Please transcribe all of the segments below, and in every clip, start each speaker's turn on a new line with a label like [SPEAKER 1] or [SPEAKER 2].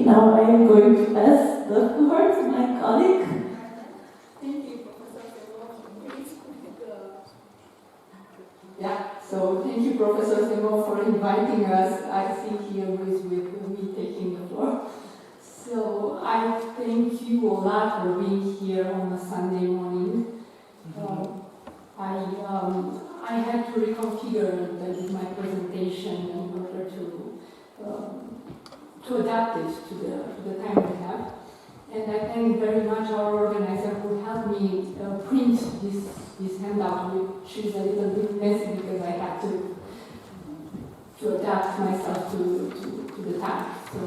[SPEAKER 1] Okay, now I am going to pass the floor to my colleague.
[SPEAKER 2] Thank you, Professor. So thank you, Professor Semo, for inviting us. I think he agrees with me taking the floor. So I thank you a lot for being here on a Sunday morning. I had to reconfigure my presentation in order to adapt it to the time we have. And I thank very much our organizer who helped me print this handout, which is a little bit messy because I had to adapt myself to the time. So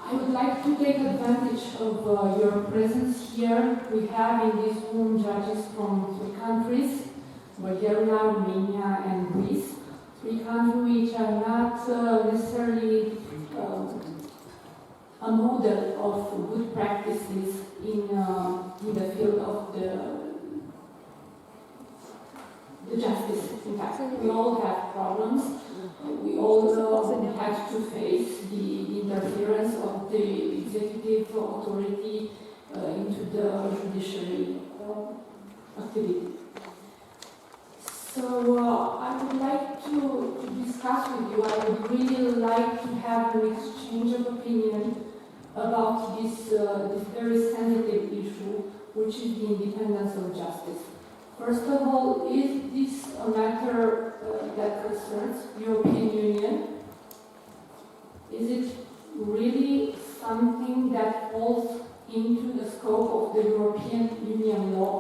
[SPEAKER 2] I would like to take advantage of your presence here. We have in this room judges from 3 countries, Bulgaria, Romania, and Greece. 3 countries which are not necessarily a model of good practices in the field of the justice. In fact, we all have problems. We all have to face the interference of the executive authority into the judiciary activity. So I would like to discuss with you. I would really like to have an exchange of opinion about this very sensitive issue, which is the independence of justice. First of all, is this a matter that concerns European Union? Is it really something that falls into the scope of the European Union law?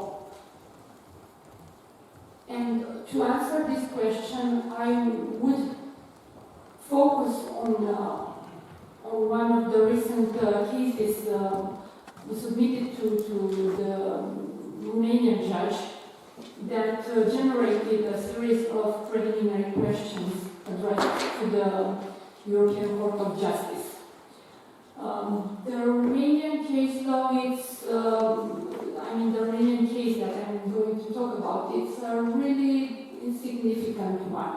[SPEAKER 2] And to answer this question, I would focus on one of the recent cases submitted to the Romanian judge that generated a series of preliminary questions addressed to the European Court of Justice. The Romanian case law, the Romanian case that I'm going to talk about, it's a really insignificant one.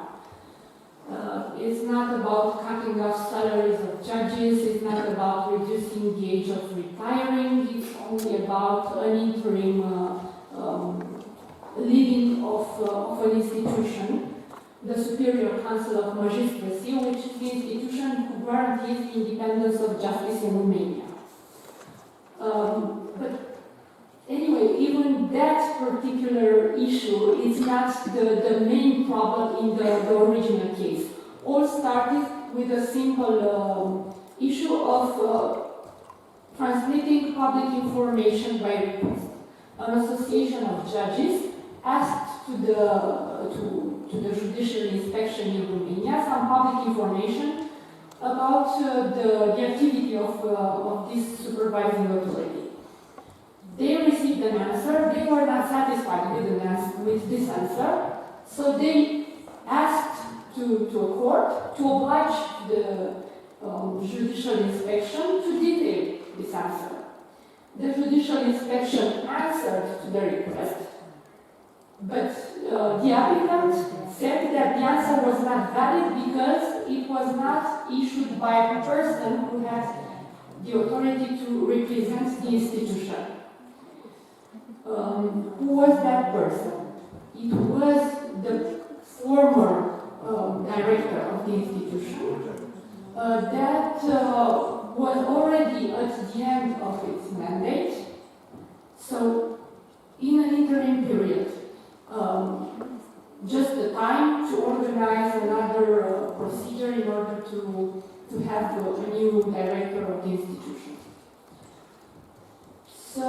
[SPEAKER 2] It's not about cutting off salaries of judges, it's not about reducing the age of retiring, it's only about an interim leading of an institution, the Superior Council of Magistracy, which is the institution who guarantees the independence of justice in Romania. But anyway, even that particular issue is not the main problem in the original case. All started with a simple issue of transmitting public information by request. An association of judges asked to the judicial inspection in Romania some public information about the activity of this supervising authority. They received an answer. They were not satisfied with this answer, so they asked to a court to oblige the judicial inspection to detail this answer. The judicial inspection answered to the request, but the applicant said that the answer was not valid because it was not issued by a person who has the authority to represent the institution. Who was that person? It was the former director of the institution that was already at the end of its mandate. So, in an interim period, just the time to organize another procedure in order to have a new director of the institution. So,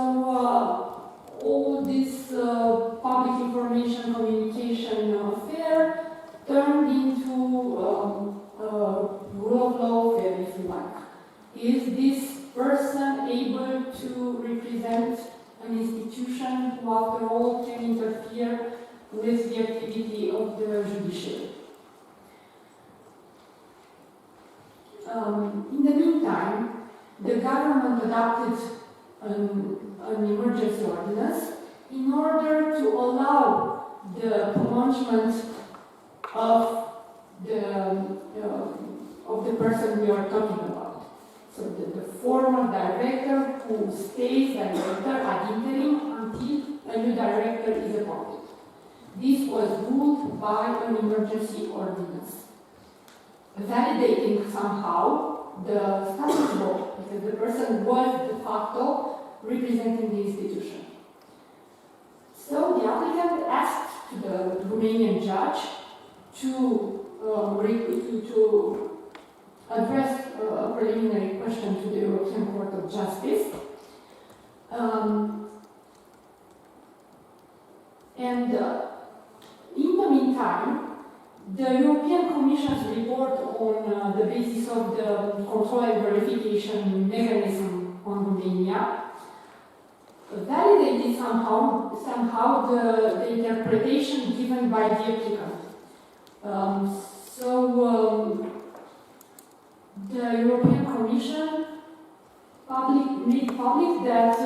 [SPEAKER 2] all this public information communication affair turned into rule of law affair, if you like. Is this person able to represent an institution who, after all, can interfere with the activity of the judiciary? In the meantime, the government adopted an emergency ordinance in order to allow the prolongement of the person we are talking about. So the former director who stays director ad interim until a new director is appointed. This was ruled by an emergency ordinance, validating somehow the status quo, because the person was de facto representing the institution. So the applicant asked to the Romanian judge to address a preliminary question to the European Court of Justice. In the meantime, the European Commission's report on the basis of the control and verification mechanism on Romania validated somehow the interpretation given by the applicant. The European Commission made public that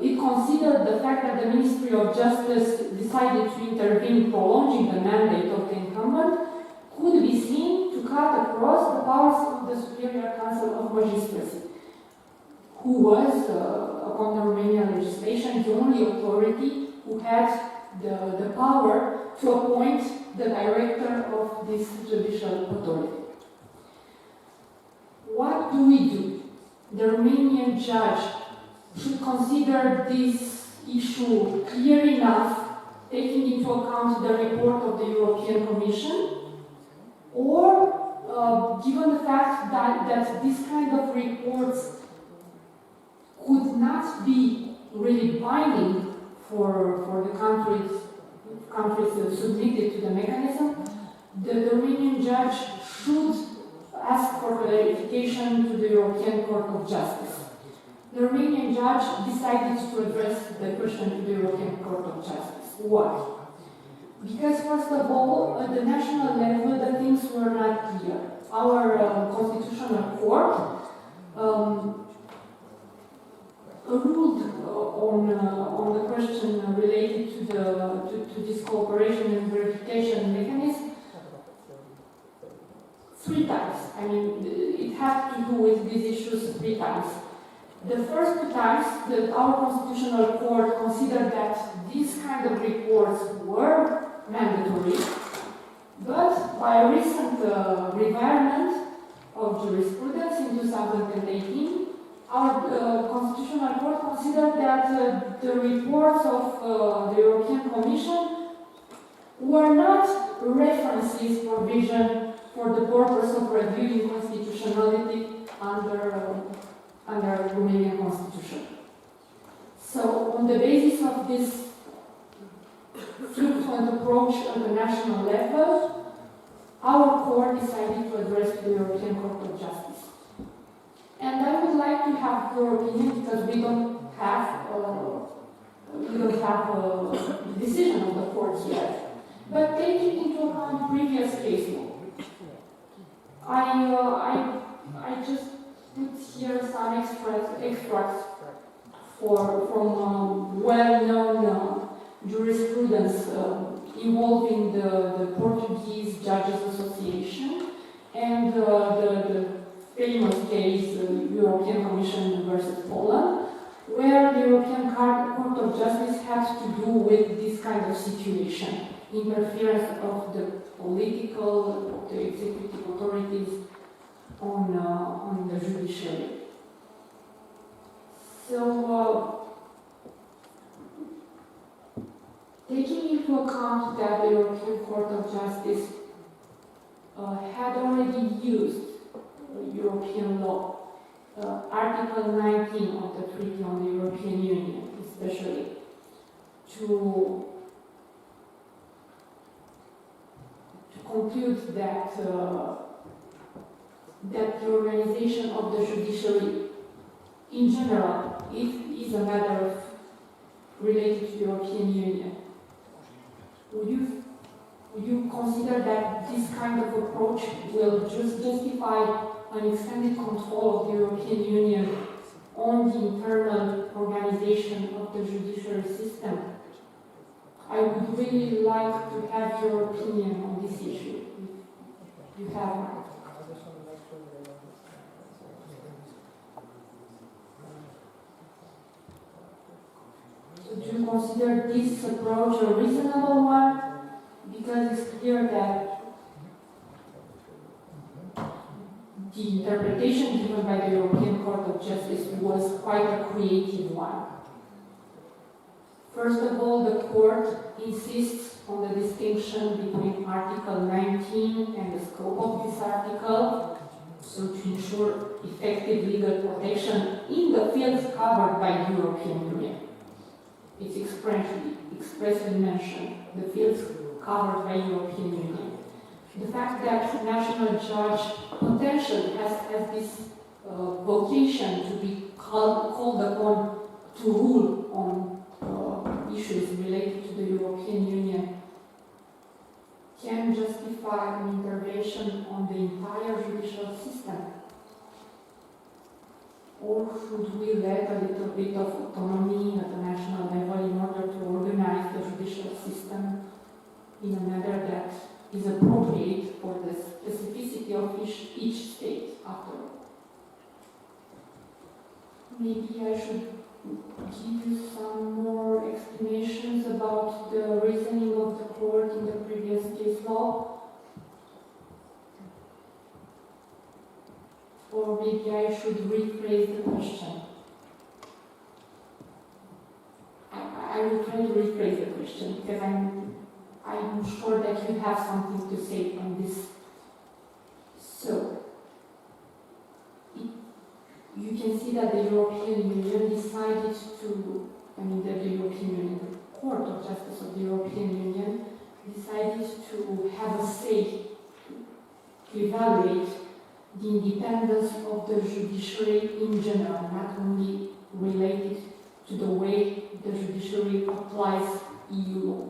[SPEAKER 2] it considered the fact that the Ministry of Justice decided to intervene, prolonging the mandate of the incumbent, could be seen to cut across the powers of the Superior Council of Magistracy, who was, upon the Romanian legislation, the only authority who had the power to appoint the director of this judicial authority. What do we do? The Romanian judge should consider this issue clear enough, taking into account the report of the European Commission, or given the fact that this kind of reports could not be really binding for the countries submitted to the mechanism, the Romanian judge should ask for clarification to the European Court of Justice. The Romanian judge decided to address the question to the European Court of Justice. Why? Because first of all, at the national level, the things were not clear. Our Constitutional Court ruled on the question related to this cooperation and verification mechanism 3 times. I mean, it had to do with these issues 3 times. The first 2 times, our Constitutional Court considered that these kind of reports were mandatory, but by a recent requirement of jurisprudence in 2018, our Constitutional Court considered that the reports of the European Commission were not references provision for the purpose of reviewing constitutionality under Romanian Constitution. So, on the basis of this fluctuant approach at the national level, our court decided to address the European Court of Justice. And I would like to have your opinion, because we don't have a decision of the court yet. But taking into account previous case law, I just put here some extracts from well-known jurisprudence involving the Portuguese Judges Association and the famous case, European Commission versus Poland, where the European Court of Justice had to do with this kind of situation, interference of the political, the executive authorities on the judiciary. So, taking into account that the European Court of Justice had already used European law, Article 19 of the Treaty on the European Union, especially, to conclude that the organization of the judiciary in general is a matter of related to the European Union. Would you consider that this kind of approach will just justify an extended control of the European Union on the internal organization of the judiciary system? I would really like to have your opinion on this issue, if you have one. do you consider this approach a reasonable one? Because it's clear that the interpretation given by the European Court of Justice was quite a creative one. First of all, the court insists on the distinction between Article 19 and the scope of this article, so to ensure effective legal protection in the fields covered by the European Union. It's expressly mentioned, the fields covered by European Union. The fact that national judge potentially has this vocation to be called upon to rule on issues related to the European Union can justify an intervention on the entire judicial system. Or should we let a little bit of autonomy at the national level in order to organize the judicial system in a manner that is appropriate for the specificity of each state after all? Maybe I should give you some more explanations about the reasoning of the court in the previous case law. Or maybe I should rephrase the question. I will try to rephrase the question because I'm sure that you have something to say on this. So, you can see that the European Union decided to, the European Union, the Court of Justice of the European Union decided to have a say to evaluate the independence of the judiciary in general, not only related to the way the judiciary applies EU law.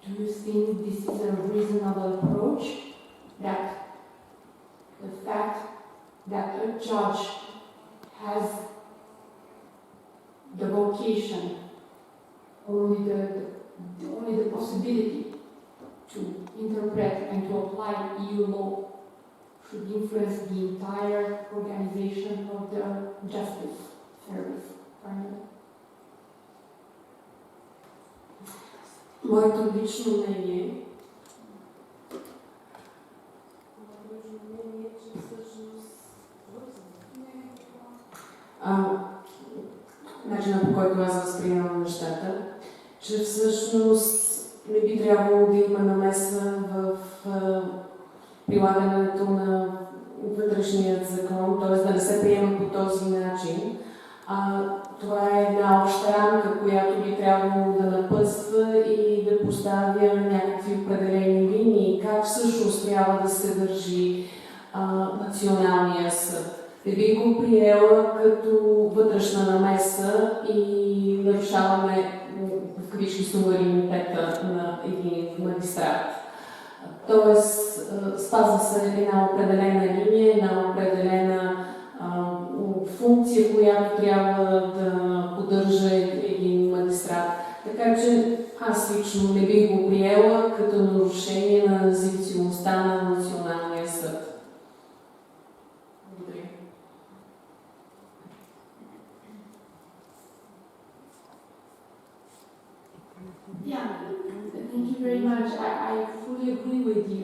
[SPEAKER 2] Do you think this is a reasonable approach? That the fact that a judge has the vocation, only the possibility to interpret and to apply EU law should influence the entire organization of the justice service.
[SPEAKER 3] Моето лично мнение че всъщност начинът, по който аз възприемам нещата, че всъщност не би трябвало да има намеса в прилагането на вътрешният закон, т.е. да не се приема по този начин. Това е една обща рамка, която би трябвало да напътства и да поставя някакви определени линии, как всъщност трябва да се държи националния съд. Не би го приела като вътрешна намеса и нарушаваме в кавички суверенитета на един магистрат. Тоест, спазва се една определена линия, една определена функция, която трябва да поддържа един магистрат. Така че аз лично не бих го приела като нарушение на независимостта на националния съд. Благодаря.
[SPEAKER 2] Yeah, thank you very much. I fully agree with you.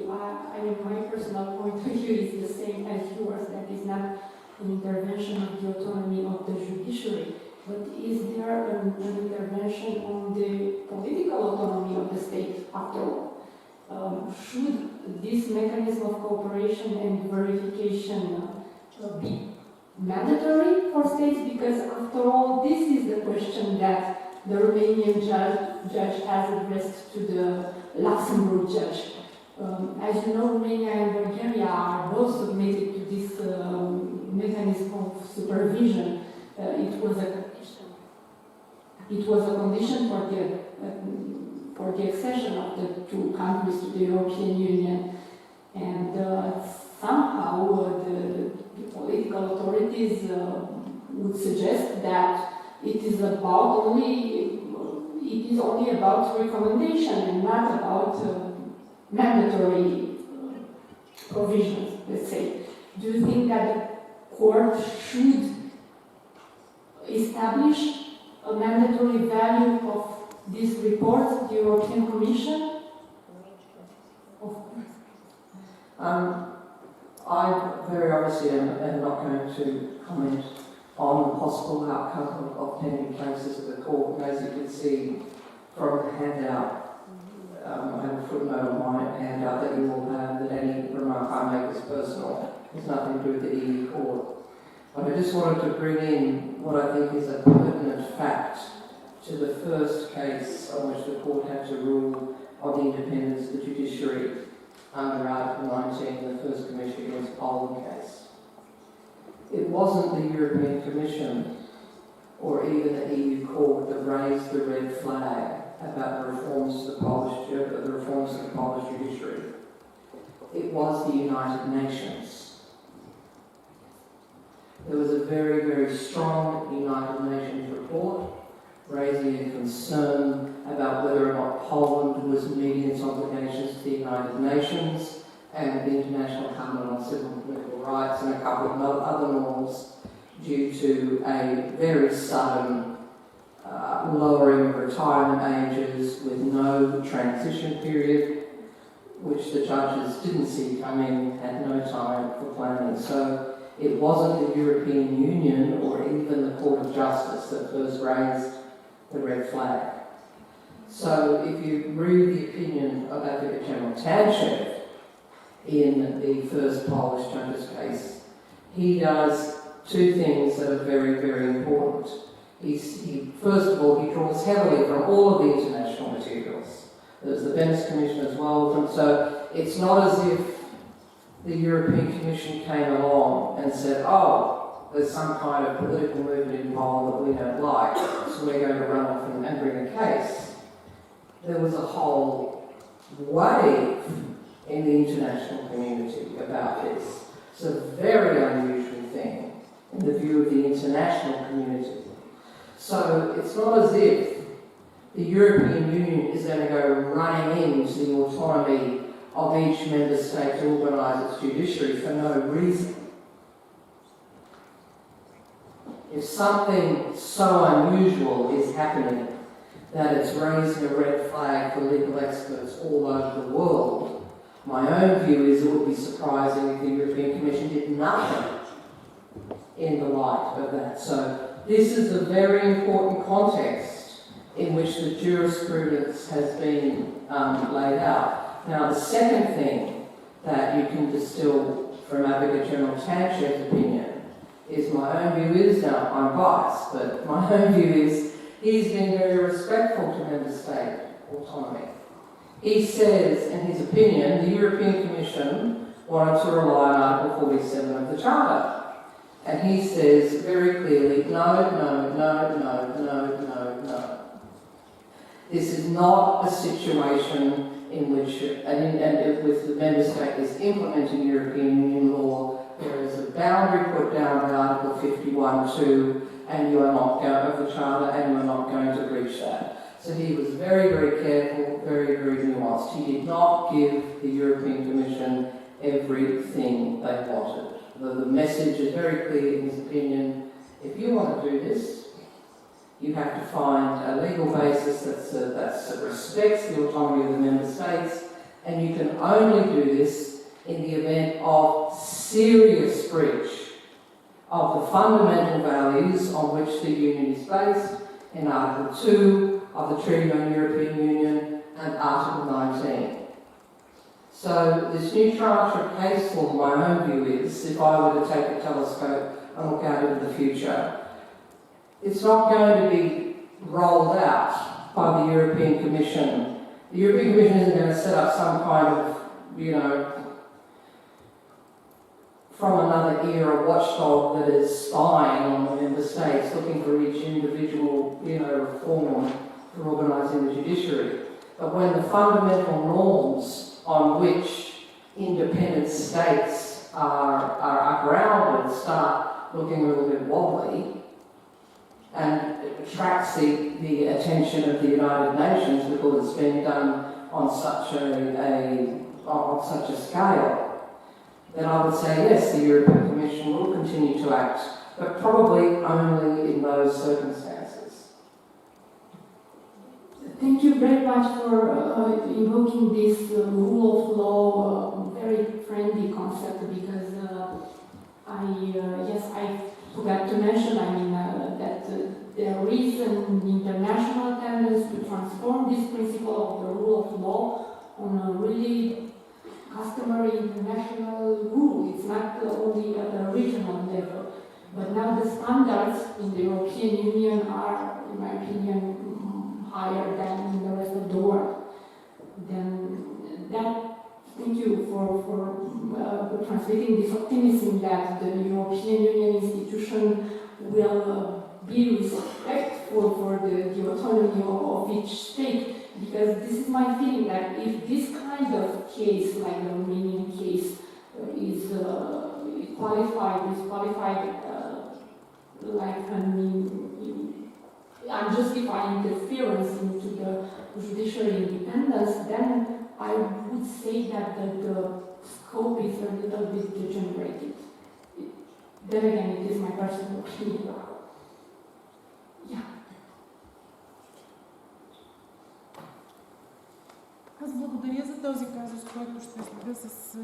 [SPEAKER 2] My personal point of view is the same as yours. That is not an intervention of the autonomy of the judiciary, but is there an intervention on the political autonomy of the state after all? Should this mechanism of cooperation and verification be mandatory for states? Because after all, this is the question that the Romanian judge has addressed to the Luxembourg judge. As you know, Romania and Bulgaria are both submitted to this mechanism of supervision. It was a condition for the accession of the two countries to the European Union, and somehow the political authorities would suggest that it is only about recommendation and not about mandatory provisions, let's say. Do you think that the court should establish a mandatory value of this report, the European Commission?
[SPEAKER 4] I very obviously am not going to comment on the possible outcome of pending cases at the court. And as you can see from the handout, I have a footnote on my handout that you will have that any remark I make is personal. It's nothing to do with the EU court. But I just wanted to bring in what I think is a pertinent fact to the first case on which the court had to rule on the independence of the judiciary under Article 19, the First Commission against Poland case. It wasn't the European Commission or even the EU court that raised the red flag about the reforms to the Polish judiciary. It was the United Nations. There was a very, very strong United Nations report raising a concern about whether or not Poland was meeting its obligations to the United Nations and the International Covenant on Civil and Political Rights and a couple of other norms due to a very sudden lowering of retirement ages with no transition period, which the judges didn't see coming, had no time for planning. So it wasn't the European Union or even the Court of Justice that first raised the red flag. So if you read the opinion of Advocate General Tadchev in the first Polish judge's case, he does two things that are very, very important. First of all, he draws heavily from all of the international materials. There's the Venice Commission as well, and so it's not as if the European Commission came along and said, oh, there's some kind of political movement in Poland that we don't like, so we're going to run off and bring a case. There was a whole wave in the international community about this. It's a very unusual thing in the view of the international community. So it's not as if the European Union is going to go running into the autonomy of each member state to organise its judiciary for no reason. If something so unusual is happening that it's raising a red flag for legal experts all over the world, my own view is it would be surprising if the European Commission did nothing in the light of that. So this is a very important context in which the jurisprudence has been laid out. Now, the second thing that you can distill from Advocate General Tadchev's opinion is my own view is, now I'm biased, but my own view is he's been very respectful to member state autonomy. He says, in his opinion, the European Commission wanted to rely on Article 47 of the Charter. And he says very clearly, no. This is not a situation in which, and with the member state is implementing European Union law, there is a boundary put down by Article 51(2), and you are not going of the Charter, and you are not going to breach that. So he was very, very careful, very, very nuanced. He did not give the European Commission everything they wanted. The message is very clear in his opinion. If you want to do this, you have to find a legal basis that respects the autonomy of the member states, and you can only do this in the event of serious breach of the fundamental values on which the Union is based in Article 2 of the Treaty on European Union and Article 19. So this new tranche of case law, my own view is, if I were to take a telescope and look out into the future, it's not going to be rolled out by the European Commission. The European Commission isn't going to set up some kind of, from another era watchdog that is spying on the member states, looking for each individual, reform for organising the judiciary. But when the fundamental norms on which independent states are grounded start looking a little bit wobbly, and it attracts the attention of the United Nations because it's been done on such a scale, then I would say yes, the European Commission will continue to act, but probably only in those circumstances.
[SPEAKER 2] Thank you very much for invoking this rule of law, very friendly concept, because I forgot to mention, that there is an international tendency to transform this principle of the rule of law on a really customary international rule. It's not only at the regional level, but now the standards in the European Union are, in my opinion, higher than in the rest of the world. Thank you for transmitting this optimism that the European Union institution will be respectful for the autonomy of each state. Because this is my feeling that if this kind of case, like the Romanian case, is qualified like an unjustified interference into the judiciary independence, then I would say that the scope is a little bit degenerated. Then again, it is my personal opinion. Yeah.
[SPEAKER 5] Аз благодаря за този казус, който ще следя с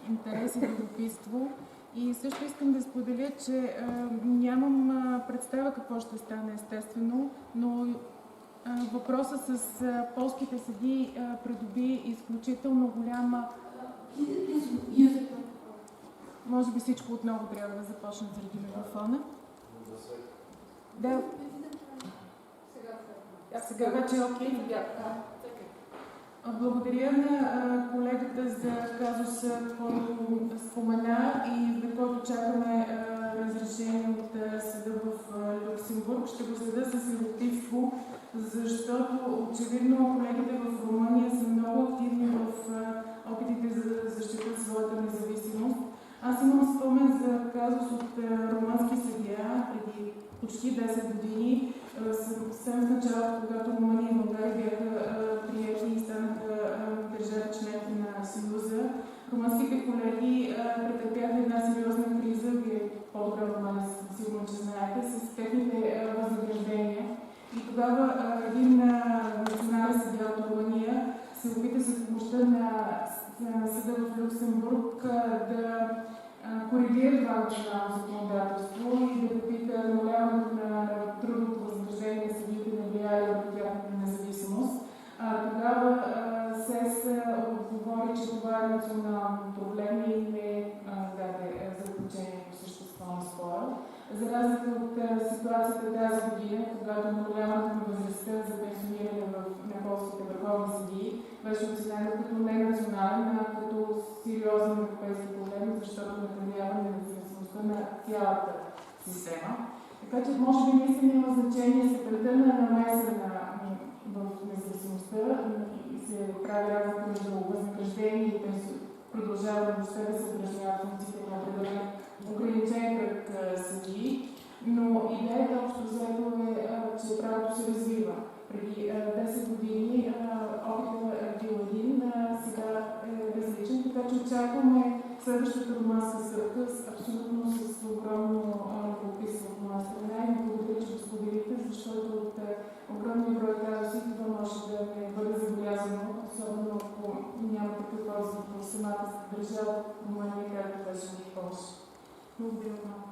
[SPEAKER 5] интерес и любопитство. И също искам да споделя, че нямам представа какво ще стане естествено, но въпросът с полските съдии придоби изключително голяма... Може би всичко отново трябва да започне заради микрофона. Да. Сега вече е окей. Благодаря на колегата за казуса, който спомена и за който чакаме разрешение от съда в Люксембург. Ще го следя с любопитство, защото очевидно колегите в Румъния са много активни в опитите за да защитят своята независимост. Аз имам спомен за казус от румънски съдия преди почти 10 години, съвсем в началото, когато Румъния и България бяха приети и станаха държави членки на Съюза. Румънските колеги претърпяха една сериозна криза, вие по-добре от мен сигурно, че знаете, с техните възнаграждения. И тогава един национален съдия от Румъния се опита с помощта на съда в Люксембург да коригира това национално законодателство и да попита намаляването на трудовото възнаграждение на съдиите не влияе върху тяхната независимост. Тогава СЕС отговори, че това е национален проблем и не даде заключение по същество на спора. За разлика от ситуацията тази година, когато намаляването на възрастта за пенсиониране на полските върховни съдии беше оценено като не национален, а като сериозен европейски проблем, защото накърнява независимостта на цялата система. Така че може би наистина има значение степента на намеса в независимостта и се прави разлика между възнаграждение и продължава въобще да се упражняват функциите на определен ограничен кръг съдии, но идеята общо взето е, че правото се развива. Преди 10 години опитът е бил един, сега е различен, така че очакваме следващата романска стъпка абсолютно с огромно любопитство от моя страна и благодаря, че го споделите, защото от огромния брой казуси това може да не бъде забелязано, особено ако няма такъв отзив в самата държава в Румъния, както беше в Полша. Благодаря много.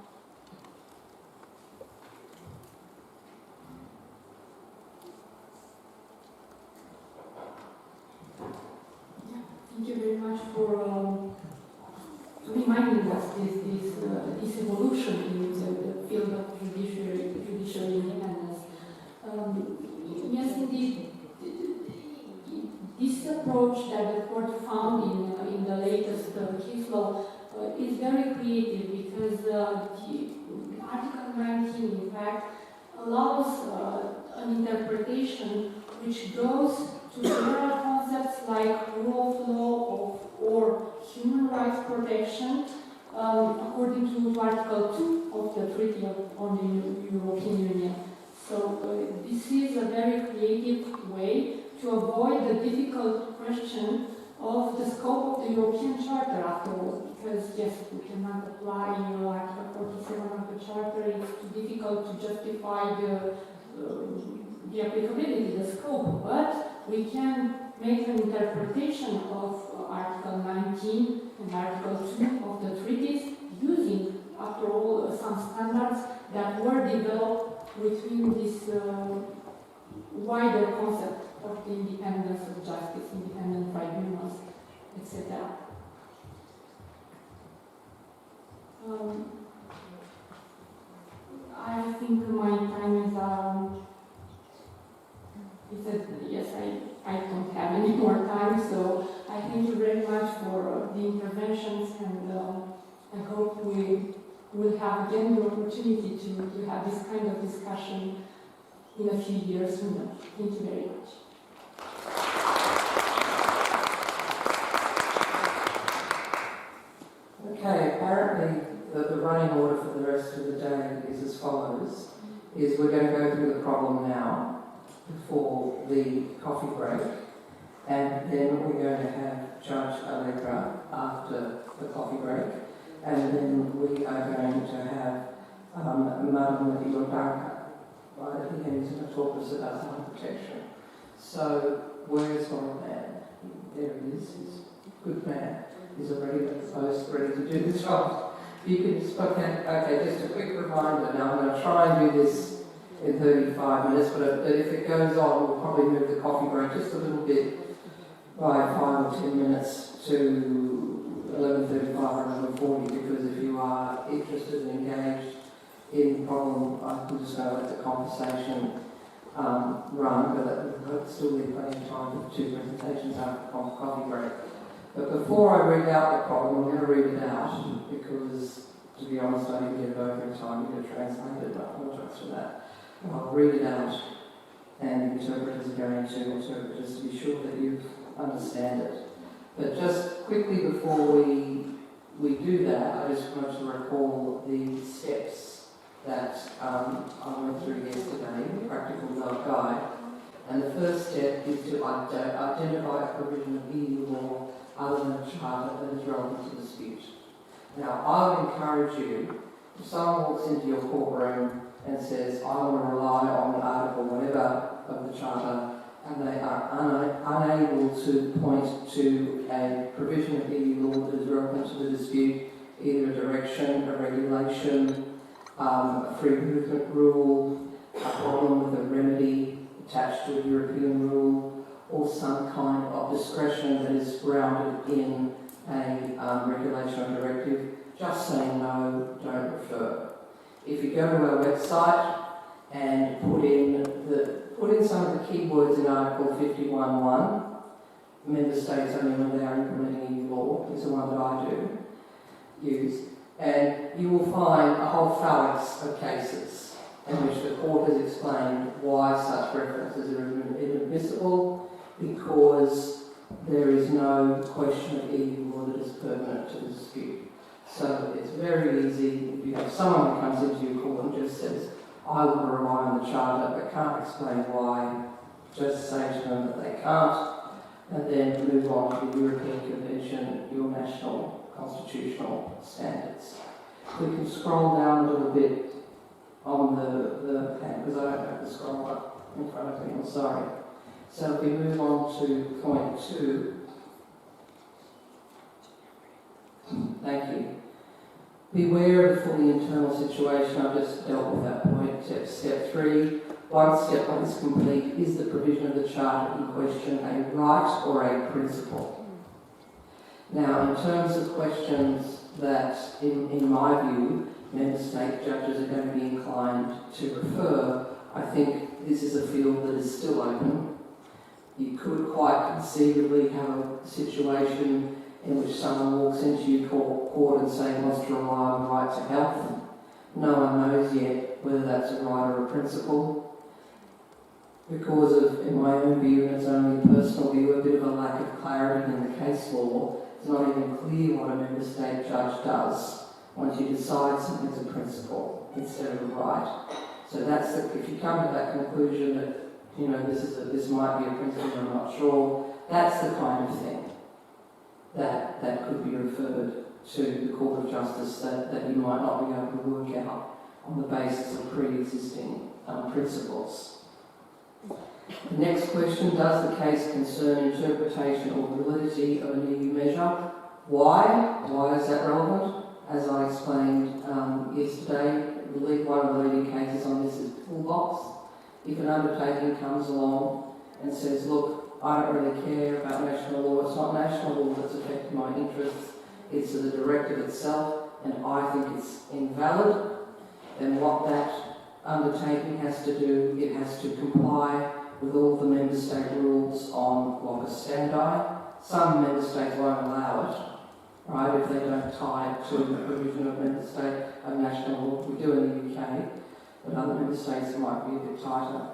[SPEAKER 2] Thank you very much for reminding us this evolution in the field of judiciary independence. Yes, indeed, this approach that the court found in the latest case law is very creative because Article 19, in fact, allows an interpretation which goes to general concepts like rule of law or human rights protection according to Article 2 of the Treaty on the European Union. So this is a very creative way to avoid the difficult question of the scope of the European Charter after all, because yes, we cannot apply Article 47 of the Charter, it's too difficult to justify the applicability, the scope, but we can make an interpretation of Article 19 and Article 2 of the treaties using, after all, some standards that were developed within this wider concept of the independence of justice, independent tribunals, etc. I think my time is yes, I don't have any more time, so I thank you very much for the interventions, and I hope we will have again the opportunity to have this kind of discussion in a few years from now. Thank you very much.
[SPEAKER 4] Okay, apparently the running order for the rest of the day is as follows, is we're going to go through the problem now before the coffee break, and then we're going to have Judge Allegra after the coffee break, and then we are going to have Madam Iordanka right at the end to talk to us about harm protection. So, where's my man? There he is, he's a good man. He's already at the post, ready to do the job. You can just, okay, just a quick reminder. Now I'm going to try and do this in 35 minutes, but if it goes on, we'll probably move the coffee break just a little bit by 5 or 10 minutes to 11:35 or 11:40, because if you are interested and engaged in the problem, I'm just going to let the conversation run, but we'll still leave plenty of time for 2 presentations after the coffee break. But before I read out the problem, I'm going to read it out because, to be honest, I didn't get it over in time to get it translated, but I apologise for that. I'll read it out, and the interpreters are going to interpret just to be sure that you understand it. But just quickly before we do that, I just wanted to recall the steps that I went through yesterday, the practical guide. And the first step is to identify a provision of EU law other than a charter that is relevant to the dispute. Now, I would encourage you, if someone walks into your courtroom and says, I want to rely on the article, whatever, of the charter, and they are unable to point to a provision of EU law that is relevant to the dispute, either a direction, a regulation, a free movement rule, a problem with a remedy attached to a European rule, or some kind of discretion that is grounded in a regulation or directive, just say no, don't refer. If you go to our website and put in some of the keywords in Article 51.1, member states only when they are implementing EU law, is the one that I do use, and you will find a whole phalanx of cases in which the court has explained why such references are inadmissible, because there is no question of EU law that is pertinent to the dispute. So it's very easy, if you have someone who comes into your court and just says, I want to rely on the charter but can't explain why, just say to them that they can't, and then move on to the European Convention, your national constitutional standards. We can scroll down a little bit on the pen, because I don't have the scroll up in front of me, I'm sorry. So if we move on to point 2. Thank you. Beware of the fully internal situation. I've just dealt with that point. Step 3. Once step 1 is complete, is the provision of the charter in question a right or a principle? Now, in terms of questions that, in my view, member state judges are going to be inclined to refer, I think this is a field that is still open. You could quite conceivably have a situation in which someone walks into your court and saying wants to rely on the right to health. No one knows yet whether that's a right or a principle. Because of, in my own view, and it's only a personal view, a bit of a lack of clarity in the case law. It's not even clear what a member state judge does once you decide something's a principle instead of a right. So that's if you come to that conclusion that, you know, this might be a principle, I'm not sure, that's the kind of thing that could be referred to the Court of Justice that you might not be able to work out on the basis of pre-existing principles. The next question, does the case concern interpretation or validity of an EU measure? Why? Why is that relevant? As I explained yesterday, one of the leading cases on this is Toolbox. If an undertaking comes along and says, look, I don't really care about national law, it's not national law that's affecting my interests, it's the directive itself, and I think it's invalid, then what that undertaking has to do, it has to comply with all the member state rules on locus standi. Some member states won't allow it, right, if they don't tie it to the provision of member state of national law. We do in the UK, but other member states might be a bit tighter.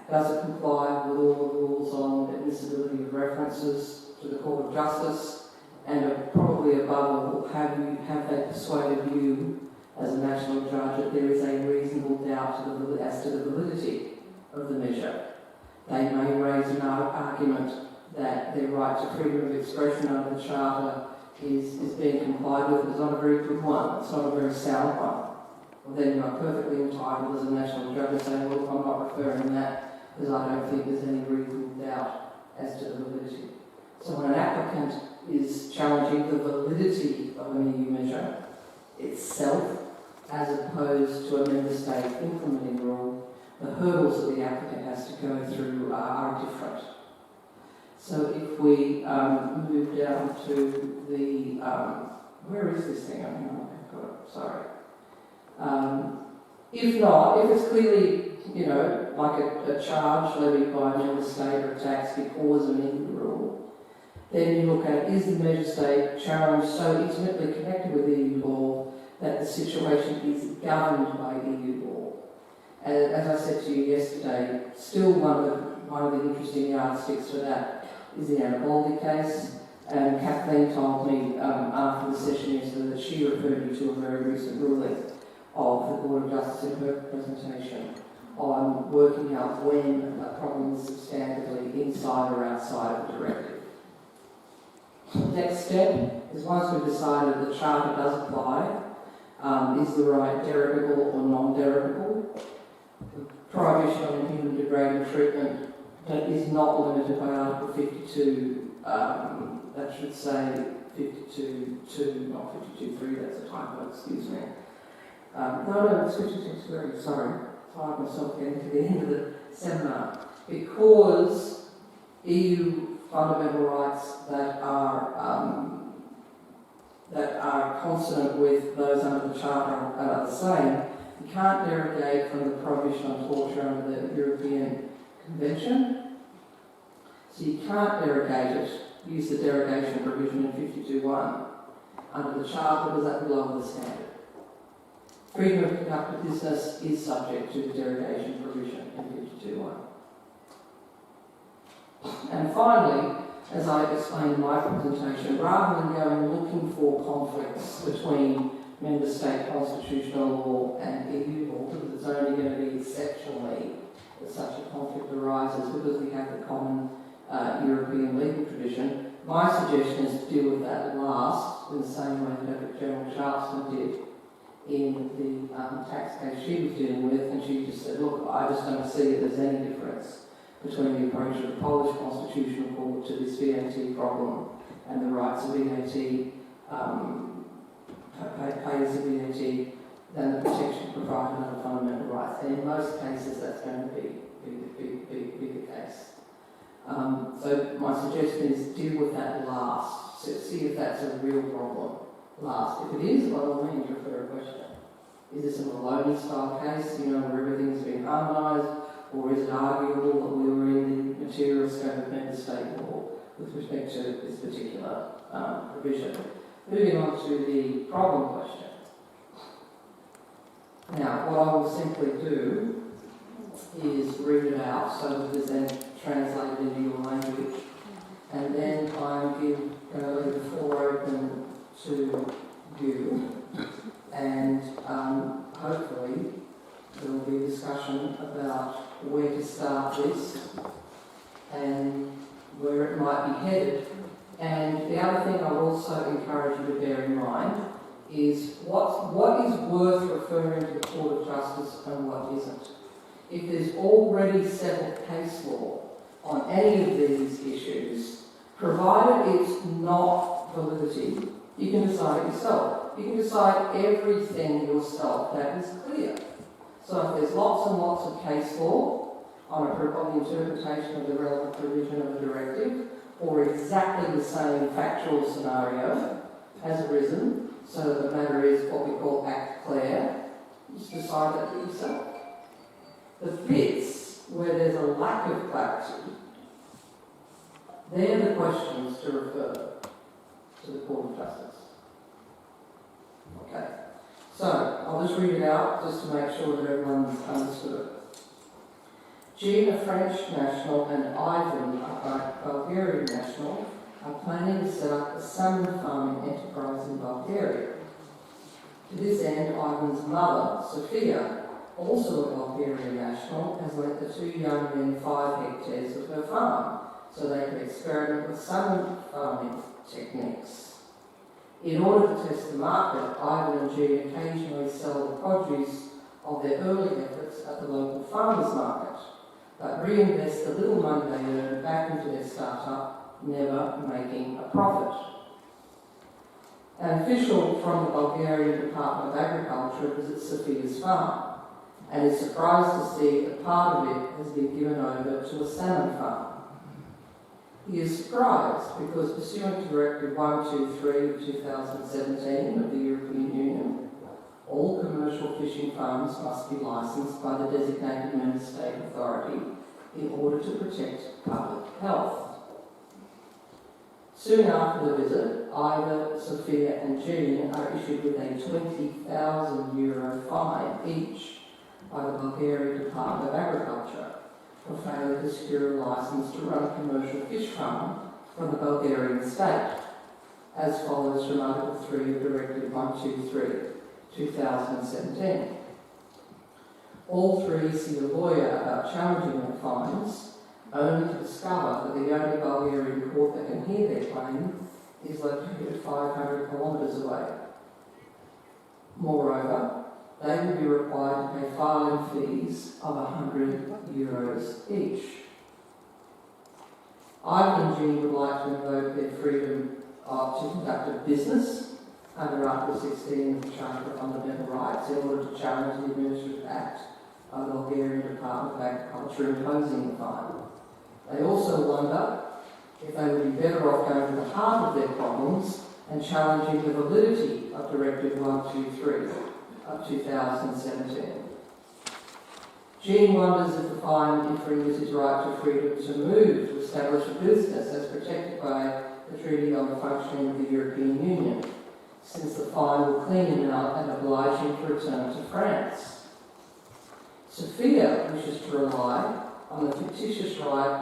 [SPEAKER 4] Does it comply with all the rules on admissibility of references to the Court of Justice? And probably above all, have they persuaded you as a national judge that there is a reasonable doubt as to the validity of the measure? They may raise an argument that their right to freedom of expression under the Charter is being complied with. It's not a very good one. It's not a very sound one. Well, then you are perfectly entitled as a national judge to say, well, I'm not referring that because I don't think there's any reasonable doubt as to the validity. So when an applicant is challenging the validity of an EU measure itself, as opposed to a member state implementing rule, the hurdles that the applicant has to go through are different. So if we move down to the, where is this thing? I've got it, sorry. If not, if it's clearly, like a charge levied by a member state or a tax because of an EU rule, then you look at, is the member state challenge so intimately connected with EU law that the situation is governed by EU law? And as I said to you yesterday, still one of the interesting yardsticks for that is the Anaboldi case. And Kathleen told me after the session yesterday that she referred you to a very recent ruling of the Court of Justice in her presentation on working out when a problem is substantively inside or outside of the directive. Next step is, once we've decided the Charter does apply, is the right derogable or non-derogable? The prohibition on inhuman degrading treatment that is not limited by Article 52, that should say 52.2, not 52.3, that's a typo, excuse me. No, it's 52.3, sorry. I find myself getting to the end of the seminar. Because EU fundamental rights that are consonant with those under the Charter are the same, you can't derogate from the prohibition on torture under the European Convention. So you can't derogate it, use the derogation provision in 52.1 under the Charter because that will lower the standard. Freedom of conduct of business is subject to the derogation provision in 52.1. And finally, as I explained in my presentation, rather than going looking for conflicts between member state constitutional law and EU law, because it's only going to be exceptionally that such a conflict arises because we have the common European legal tradition, my suggestion is to deal with that last in the same way that General Charleston did in the tax case she was dealing with, and she just said, look, I just don't see that there's any difference between the approach of the Polish Constitutional Court to this VAT problem and the rights of VAT, payers of VAT, than the protection provided under fundamental rights. And in most cases, that's going to be the case. So my suggestion is deal with that last. So see if that's a real problem last. If it is, by all means, refer a question. Is this a Maloney-style case, where everything's been harmonised, or is it arguable that we were in the material scope of member state law with respect to this particular provision? Moving on to the problem question. Now, what I will simply do is read it out so that it's then translated into your language, and then I leave the floor open to you, and hopefully there will be a discussion about where to start this and where it might be headed. And the other thing I will also encourage you to bear in mind is what is worth referring to the Court of Justice and what isn't. if there's already settled case law on any of these issues, provided it's not validity, you can decide it yourself. You can decide everything yourself. That is clear. So if there's lots and lots of case law on the interpretation of the relevant provision of the directive, or exactly the same factual scenario has arisen, so the matter is what we call act clear, just decide that for yourself. The bits where there's a lack of clarity, they're the questions to refer to the Court of Justice. Okay, so I'll just read it out just to make sure that everyone's understood it. Jean, a French national, and Ivan, a Bulgarian national, are planning to set up a salmon farming enterprise in Bulgaria. To this end, Ivan's mother, Sophia, also a Bulgarian national, has lent the two young men 5 hectares of her farm so they can experiment with salmon farming techniques. In order to test the market, Ivan and Jean occasionally sell the produce of their early efforts at the local farmers market, but reinvest the little money they earn back into their startup, never making a profit. An official from the Bulgarian Department of Agriculture visits Sophia's farm and is surprised to see that part of it has been given over to a salmon farm. He is surprised because, pursuant to Directive 123 of 2017 of the European Union, all commercial fishing farms must be licensed by the designated member state authority in order to protect public health. Soon after the visit, Ida, Sophia and Jean are issued with a €20,000 fine each by the Bulgarian Department of Agriculture for failure to secure a licence to run a commercial fish farm from the Bulgarian state, as follows from Article 3 of Directive 123, 2017. All three see a lawyer about challenging their fines, only to discover that the only Bulgarian court that can hear their claim is located 500 kilometres away. Moreover, they will be required to pay filing fees of €100 each. Ivan and Jean would like to invoke their freedom to conduct a business under Article 16 of the Charter of Fundamental Rights in order to challenge the Administrative Act of the Bulgarian Department of Agriculture imposing the fine. They also wonder if they would be better off going to the heart of their problems and challenging the validity of Directive 123 of 2017. Jean wonders if the fine infringes his right to freedom to move to establish a business as protected by the Treaty on the Functioning of the European Union, since the fine will clean him out and oblige him to return to France. Sophia wishes to rely on the fictitious right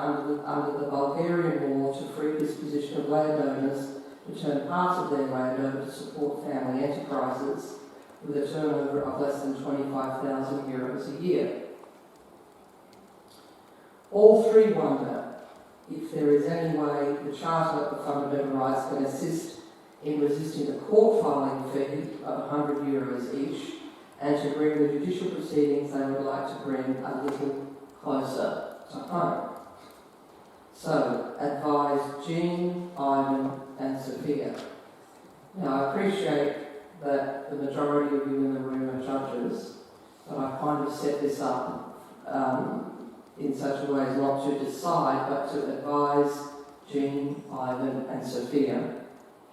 [SPEAKER 4] under the Bulgarian law to free disposition of landowners to turn parts of their land over to support family enterprises with a turnover of less than €25,000 a year. All three wonder if there is any way the Charter of Fundamental Rights can assist in resisting the court filing fee of €100 each and to bring the judicial proceedings they would like to bring a little closer to home. So, advise Jean, Ivan and Sophia. Now, I appreciate that the majority of you in the room are judges, but I kind of set this up in such a way as not to decide, but to advise Jean, Ivan and Sophia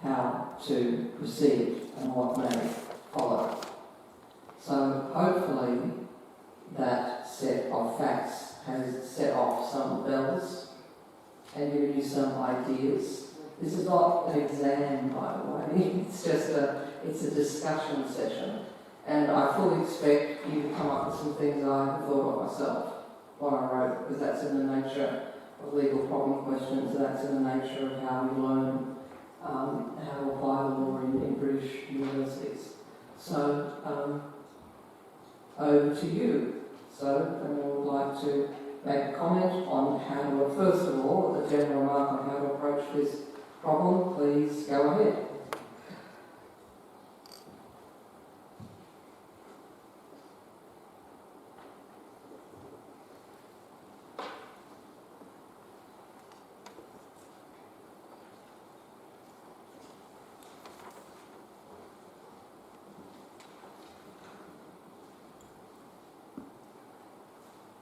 [SPEAKER 4] how to proceed and what may follow. So hopefully that set of facts has set off some bells and given you some ideas. This is not an exam, by the way, it's a discussion session, and I fully expect you to come up with some things I have thought of myself when I wrote, because that's in the nature of legal problem questions, that's in the nature of how we learn how to apply the law in British universities. So, over to you. So, anyone would like to make a comment on how to, first of all, a general remark on how to approach this problem, please go ahead.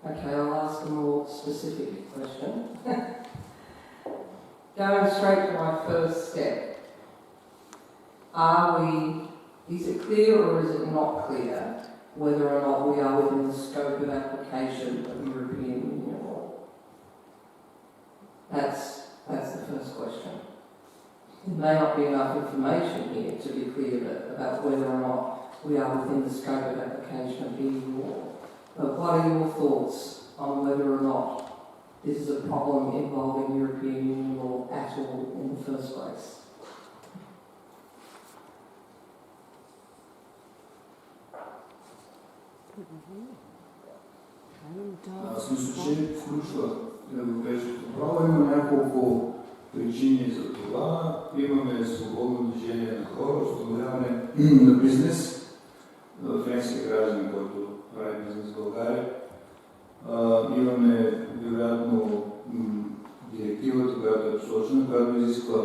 [SPEAKER 4] Okay, I'll ask a more specific question. Going straight to my first step, is it clear or is it not clear whether or not we are within the scope of application of European Union law? That's the first question. There may not be enough information here to be clear about whether or not we are within the scope of application of EU law. But what are your thoughts on whether or not this is a problem involving European Union law at all in the first place?
[SPEAKER 6] Аз мисля, че включва европейското право. Има няколко причини за това. Имаме свободно движение на хора, установяване на бизнес. Френски граждан, който прави бизнес в България. Имаме, вероятно, директивата, която е посочена, която изисква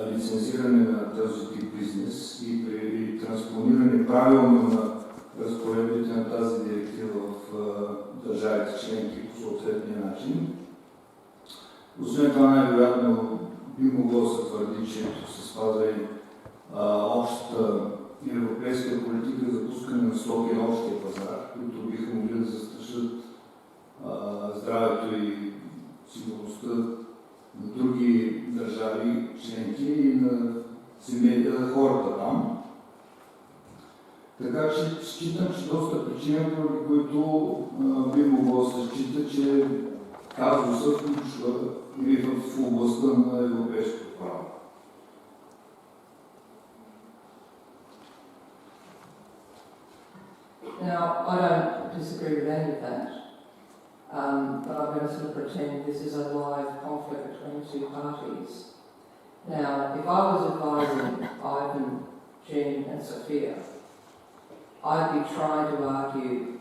[SPEAKER 6] лицензиране на този тип бизнес и при транспониране правилно на разпоредбите на тази директива в държавите членки по съответния начин. Освен това, най-вероятно би могло да се твърди, че се спазва и общата европейска политика за пускане на стоки на общия пазар, които биха могли да застрашат здравето и сигурността на други държави членки и на хората там. Така че считам, че доста причини, поради които би могло да се счита, че казуса включва или в областта на европейското право.
[SPEAKER 4] Now, I don't disagree with any of that, but I'm going to sort of pretend this is a live conflict between two parties. Now, if I was advising Ivan, Jean and Sophia, I'd be trying to argue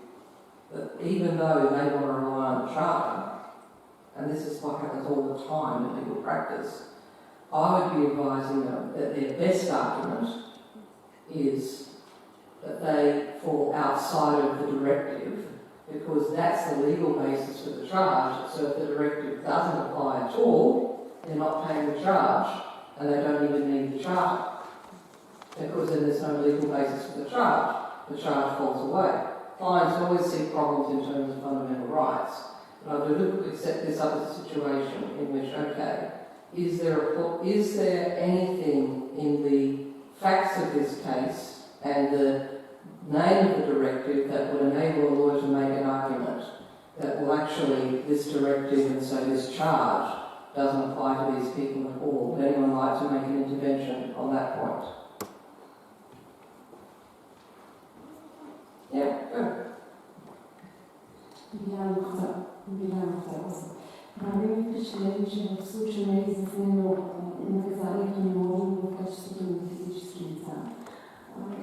[SPEAKER 4] that even though they want to rely on the Charter, and this is what happens all the time in legal practice, I would be advising them that their best argument is that they fall outside of the directive because that's the legal basis for the charge. So if the directive doesn't apply at all, they're not paying the charge and they don't even need the Charter because then there's no legal basis for the charge. The charge falls away. Clients always see problems in terms of fundamental rights, but I deliberately set this up as a situation in which, okay, is there anything in the facts of this case and the name of the directive that would enable a lawyer to make an argument that, well, actually, this directive and so this charge doesn't apply to these people at all? Would anyone like to make an intervention on that point? Yeah, go.
[SPEAKER 7] Бяха прави ми впечатление, че в случая не е изяснено наказанието не може в качеството на физически лица.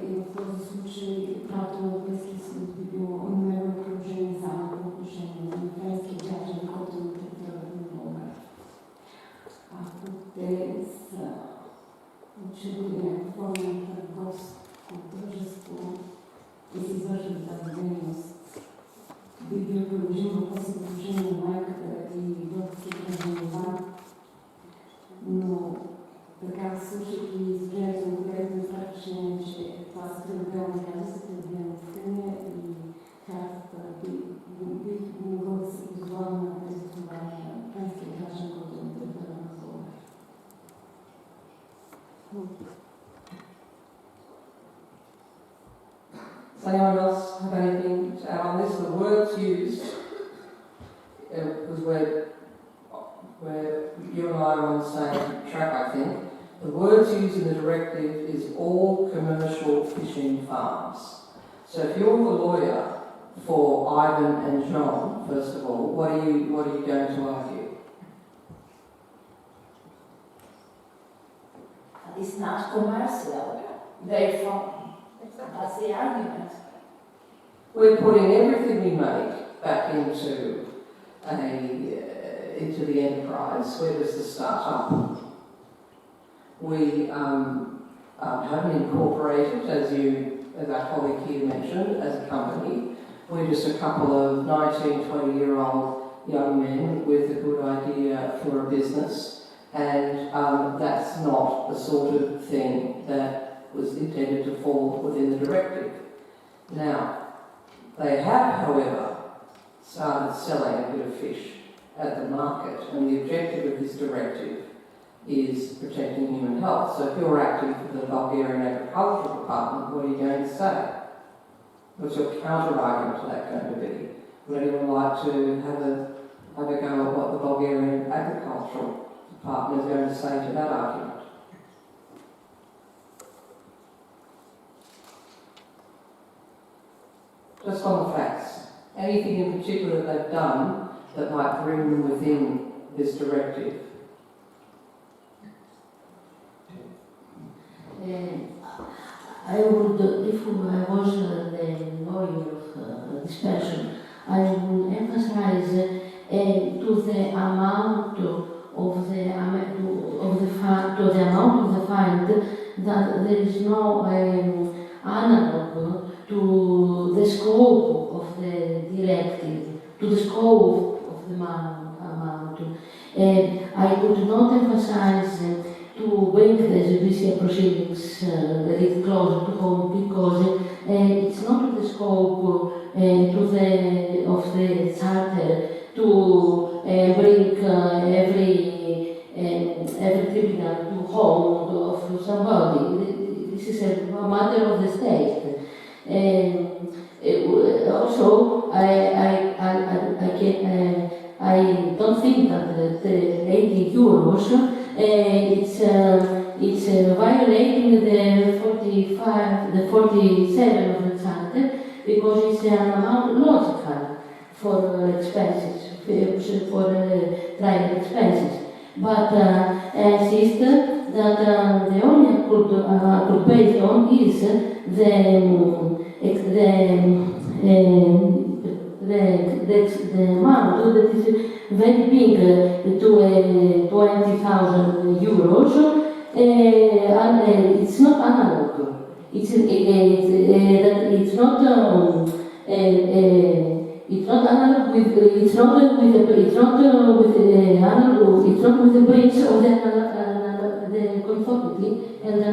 [SPEAKER 7] И в този случай правото на Европейския съюз би било намерено приложение само по отношение на френски граждани, който на територията на България. Ако те са учили някаква форма на търговско дружество и се извършват тази дейност, би бил приложим въпрос по отношение на майката и български гражданин, но така слушайки изложението на колегата, ми прави впечатление, че това са пределни казуси, пределни искания и картата би могло да се позовава на тези това на френския граждан, който е на територията на България.
[SPEAKER 4] Does anyone else have anything to add on this? The words used was where you and I are on the same track, I think. The words used in the directive is all commercial fishing farms. So if you're the lawyer for Ivan and John, first of all, what are you going to argue?
[SPEAKER 1] It's not commercial, therefore, that's the argument.
[SPEAKER 4] We're putting everything we make back into the enterprise. Where does the start-up? We haven't incorporated, as our colleague here mentioned, as a company. we're just a couple of 19, 20-year-old young men with a good idea for a business, and that's not the sort of thing that was intended to fall within the directive. Now, they have, however, started selling a bit of fish at the market, and the objective of this directive is protecting human health. So if you're acting for the Bulgarian Agricultural Department, what are you going to say? What's your counter-argument to that going to be? Would anyone like to have a go at what the Bulgarian Agricultural Department is going to say to that argument? Just on the facts. Anything in particular they've done that might bring them within this directive?
[SPEAKER 1] I would, if I was the lawyer of this person, I would emphasize to the amount of the amount of the fund that there is no analog to the scope of the directive, to the scope of the amount. I would not emphasize to bring the judicial proceedings a little closer to home because it's not the scope of the charter to bring every tribunal to home of somebody. This is a matter of the state. Also, I don't think that the 80 euros it's violating the 45, the 47 of the charter because it's an amount logical for expenses, for private expenses. But I insist that the only I could base on is the amount that is very big to 20,000 euros. It's not analog. It's not analog with the bridge of the conformity and the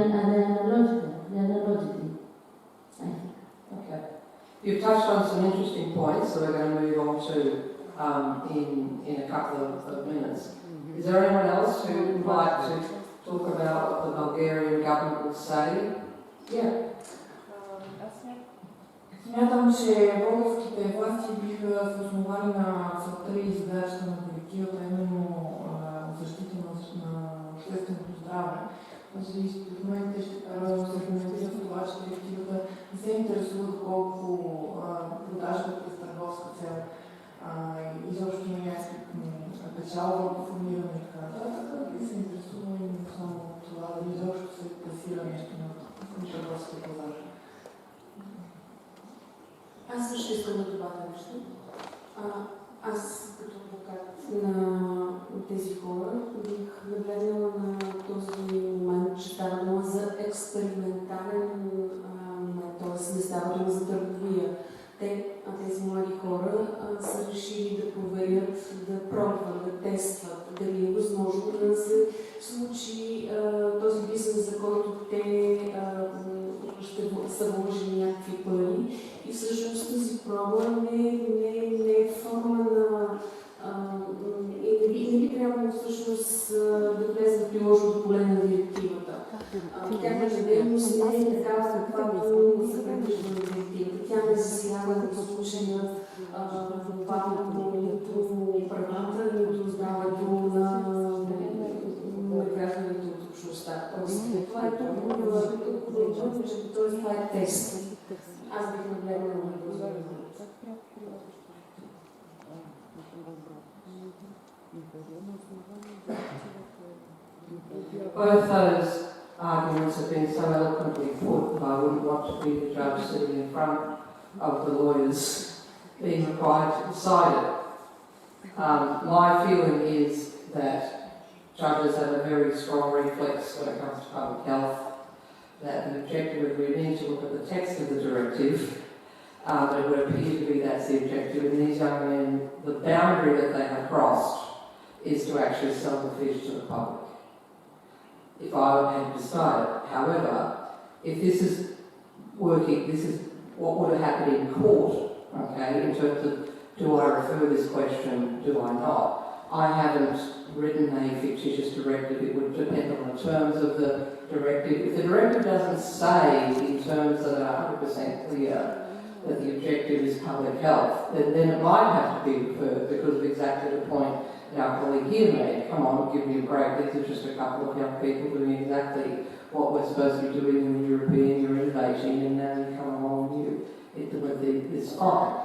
[SPEAKER 1] analogity.
[SPEAKER 4] Okay. You've touched on some interesting points that we're going to move on to in a couple of minutes. Is there anyone else who would like to talk about what the Bulgarian government will say? Yeah.
[SPEAKER 5] Смятам, че българските власти биха се основали на целта и задачата на директивата, именно защита на общественото здраве. Според мен те ще се аргументират това, че директивата не се интересува колко продажба през търговска цел изобщо не е печалба, формиране и така нататък. И се интересува именно само това, да изобщо се пласира нещо на търговския пазар.
[SPEAKER 3] Аз също искам да добавя нещо. Аз като адвокат на тези хора бих нагледала на този момент, че става дума за експериментален момент, т.е. не става дума за търговия. Тези млади хора са решили да проверят, да пробват, да тестват дали е възможно да се случи този бизнес, за който те ще са вложили някакви пари. И всъщност тази проба не е форма на... не би трябвало всъщност да влезе в приложното поле на директивата. Тяхната дейност не е такава, каквато се предвижда на директивата. Тя не засяга в случая нито правата, нито здравето на гражданите от общността. Това е толкова, че това е тест. Аз бих нагледала на този въпрос.
[SPEAKER 4] Both those arguments have been so eloquently put that I wouldn't want to be the judge sitting in front of the lawyers being required to decide it. My feeling is that judges have a very strong reflex when it comes to public health, that the objective is we need to look at the text of the directive but it would appear to be that's the objective. And these young men, the boundary that they have crossed is to actually sell the fish to the public. If I had decided, however, if this is working, this is what would have happened in court, okay, in terms of do I refer this question, do I not? I haven't written a fictitious directive. It would depend on the terms of the directive. If the directive doesn't say in terms that are 100% clear that the objective is public health, then it might have to be referred because of exactly the point that our colleague here made. Come on, give me a break. These are just a couple of young people doing exactly what we're supposed to be doing in the European. You're innovating, and now you come along and you implement this fine.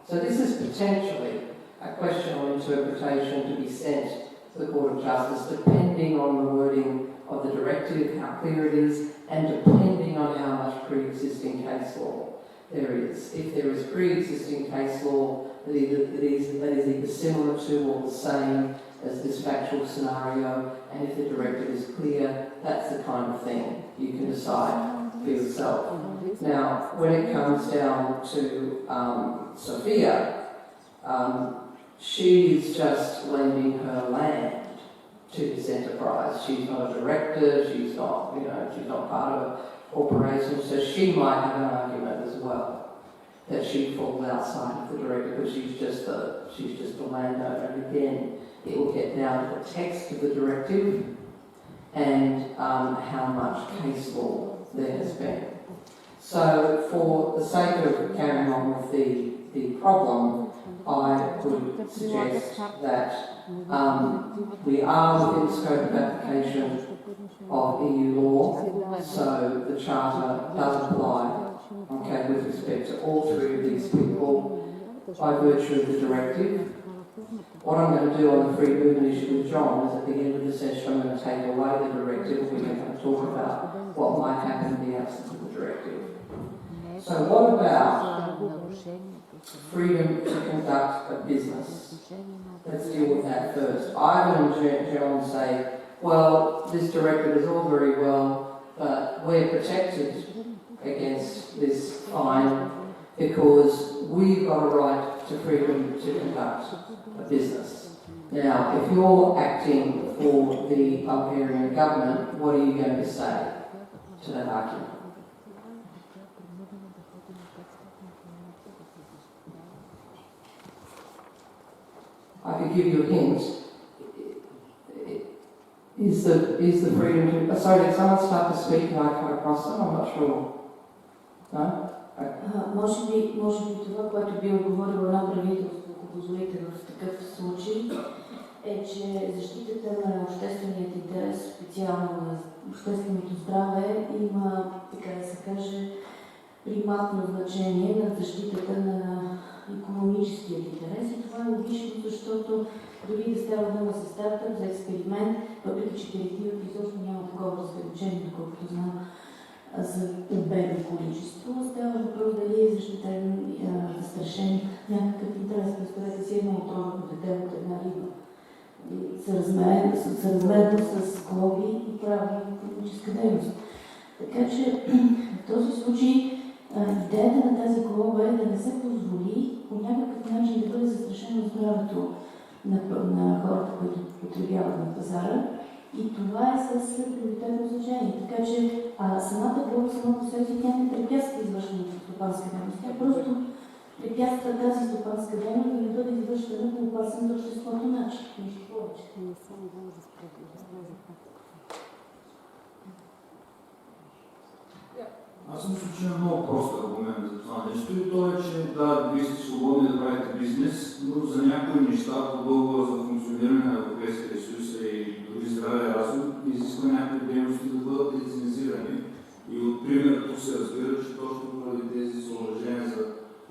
[SPEAKER 4] So this is potentially a question on interpretation to be sent to the Court of Justice, depending on the wording of the directive, how clear it is, and depending on how much pre-existing case law there is. If there is pre-existing case law that is either similar to or the same as this factual scenario, and if the directive is clear, that's the kind of thing you can decide for yourself. Now, when it comes down to Sophia, she's just lending her land to this enterprise. She's not a director, she's not, she's not part of a corporation, so she might have an argument as well that she falls outside of the directive because she's just a landowner. And again, it will get down to the text of the directive and how much case law there has been. So for the sake of carrying on with the problem, I would suggest that we are within the scope of application of EU law, so the Charter does apply, okay, with respect to all three of these people by virtue of the directive. What I'm going to do on the free movement issue with John is at the end of the session I'm going to take away the directive and we're going to talk about what might happen in the absence of the directive. So what about freedom to conduct a business? Let's deal with that first. Ivan and John say, well, this directive is all very well, but we're protected against this fine because we've got a right to freedom to conduct a business. Now, if you're acting for the Bulgarian government, what are you going to say to that argument? I could give you a hint. Is the freedom to... Sorry, did someone start to speak and I come across them? I'm not sure. No?
[SPEAKER 1] Може би това, което би отговорило на правителство, ако позволите в такъв случай, е, че защитата на общественият интерес, специално на общественото здраве, има, така да се каже, приматно значение на защитата на икономическият интерес. И това е логично, защото дори да става дума за стартъп, за експеримент, въпреки че директивата изобщо няма такова разграничение, доколкото знам, за обем и количество, става въпрос дали е защитен, застрашен някакъв интерес. Представете си едно отровно дете от една риба. Съразмерно с глоби и прави икономическа дейност. Така че в този случай идеята на тази глоба е да не се позволи по някакъв начин да бъде застрашено здравето на хората, които потребяват на пазара. И това е с приоритетно значение. Така че самата глоба, само по себе си, тя не препятства извършването на стопанска дейност. Тя просто препятства тази стопанска дейност да не бъде извършвана по опасен за обществото начин. Нищо повече.
[SPEAKER 6] Аз мисля, че е много прост аргумент за това нещо и то е, че да, вие сте свободни да правите бизнес, но за някои неща по договора за функциониране на Европейския съюз и дори здравия разум изисква някакви дейности да бъдат лицензирани. И от примерът се разбира, че точно поради тези съоръжения за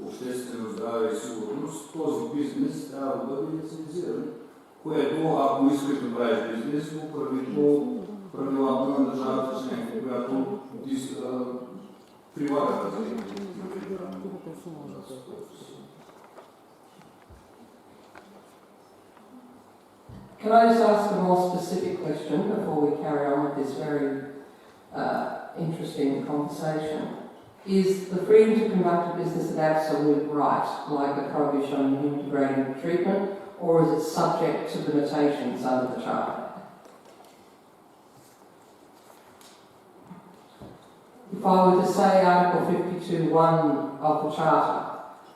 [SPEAKER 6] обществено здраве и сигурност, този бизнес трябва да бъде лицензиран, което, ако искаш да правиш бизнес, го прави по правилата на държавата членка, която прилага тази.
[SPEAKER 4] Can I just ask a more specific question before we carry on with this very interesting conversation? Is the freedom to conduct a business an absolute right, like a prohibition on human degrading treatment, or is it subject to limitations under the Charter? If I were to say Article 52.1 of the Charter,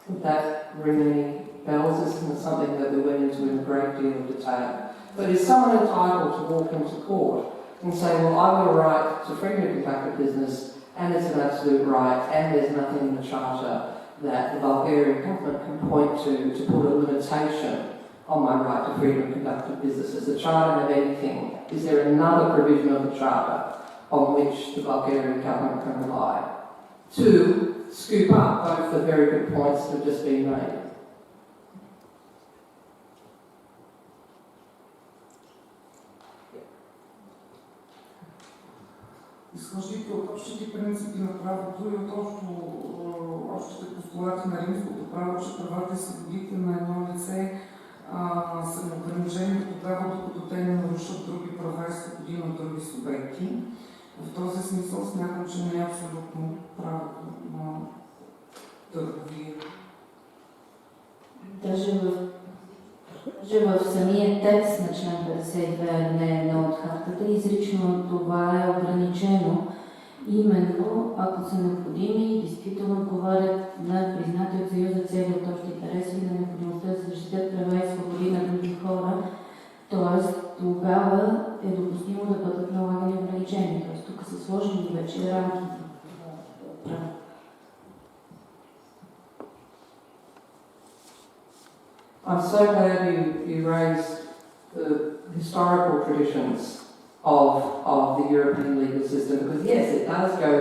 [SPEAKER 4] would that ring any bells? This isn't something that we went into in a great deal of detail. But is someone entitled to walk into court and say, well, I've got a right to freedom to conduct a business, and it's an absolute right, and there's nothing in the Charter that the Bulgarian government can point to put a limitation on my right to freedom to conduct a business? Does the Charter have anything? Is there another provision of the Charter on which the Bulgarian government can rely to scoop up both the very good points that have just been made?
[SPEAKER 5] Изхождайки от общите принципи на правото и от общите постулати на римското право, че правата и свободите на едно лице са неограничени тогава, докато те не нарушат други права и свободи на други субекти. В този смисъл смятам, че не е абсолютно правото на търговия.
[SPEAKER 1] Даже в самия текст на член 52 не е от хартата, изрично това е ограничено, именно ако са необходими и действително отговарят на признати от Съюза цели от общи интереси и на необходимостта да се защитят права и свободи на други хора, т.е. тогава е допустимо да бъдат налагани ограничения. Т.е. тук са сложени вече рамки за право.
[SPEAKER 4] I'm so glad you raised the historical traditions of the European legal system, because yes, it does go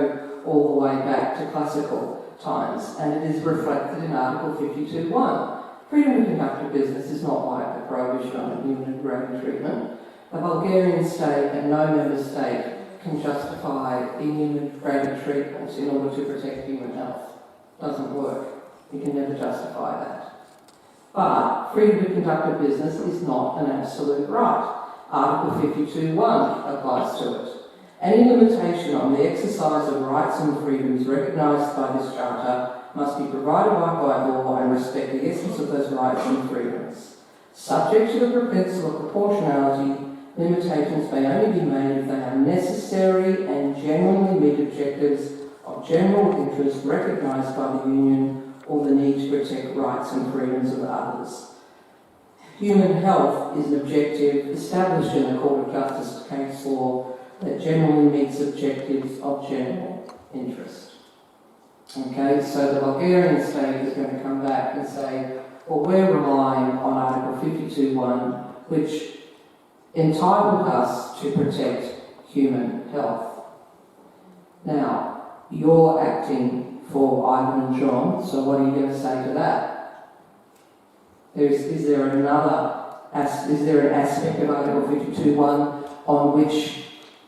[SPEAKER 4] all the way back to classical times, and it is reflected in Article 52.1. Freedom to conduct a business is not like the prohibition on human and degrading treatment. The Bulgarian state and no member state can justify inhuman and degrading treatment in order to protect human health. Doesn't work. You can never justify that. But freedom to conduct a business is not an absolute right. Article 52.1 applies to it. Any limitation on the exercise of rights and freedoms recognised by this Charter must be provided by law and respect the essence of those rights and freedoms. Subject to the principle of proportionality, limitations may only be made if they are necessary and genuinely meet objectives of general interest recognised by the Union or the need to protect rights and freedoms of others. Human health is an objective established in the Court of Justice case law that generally meets objectives of general interest. Okay, so the Bulgarian state is going to come back and say, well, we're relying on Article 52.1, which entitled us to protect human health. Now, you're acting for Ivan and John, so what are you going to say to that? Is there an aspect of Article 52.1 on which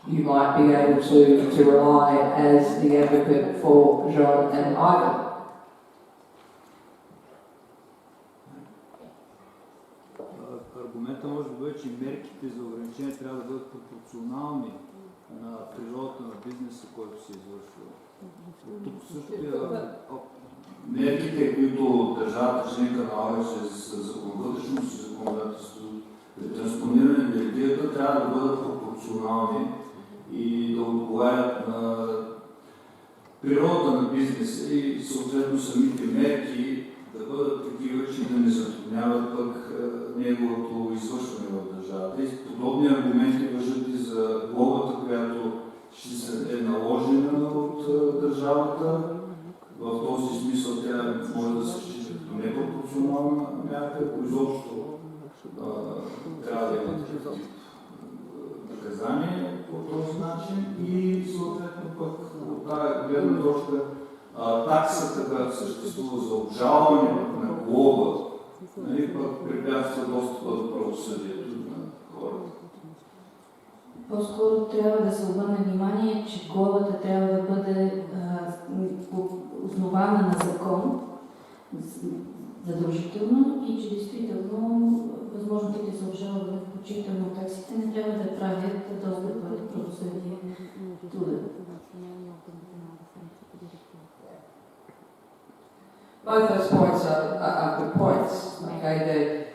[SPEAKER 4] you might be able to rely as the advocate for John and Ivan?
[SPEAKER 8] Аргументът може да бъде, че мерките за ограничение трябва да бъдат пропорционални на природата на бизнеса, който се извършва. Тук също
[SPEAKER 6] мерките, които държавата членка налага чрез вътрешност и законодателство за транспониране на директивата, трябва да бъдат пропорционални и да отговарят на природата на бизнеса и съответно самите мерки да бъдат такива, че да не затрудняват пък неговото извършване в държавата. И подобни аргументи важат и за глобата, която ще е наложена от държавата. В този смисъл тя може да се счита като непропорционална мярка, ако изобщо трябва да има такъв тип наказание по този начин и съответно пък от тази гледна точка таксата, която съществува за обжалване на глоба, пък препятства достъпа до правосъдието на хората.
[SPEAKER 1] По-скоро трябва да се обърне внимание, че глобата трябва да бъде основана на закон, задължително и че действително възможностите за обжалване, включително таксите, не трябва да правят достъп до правосъдие труден.
[SPEAKER 4] both those points are good points. Okay,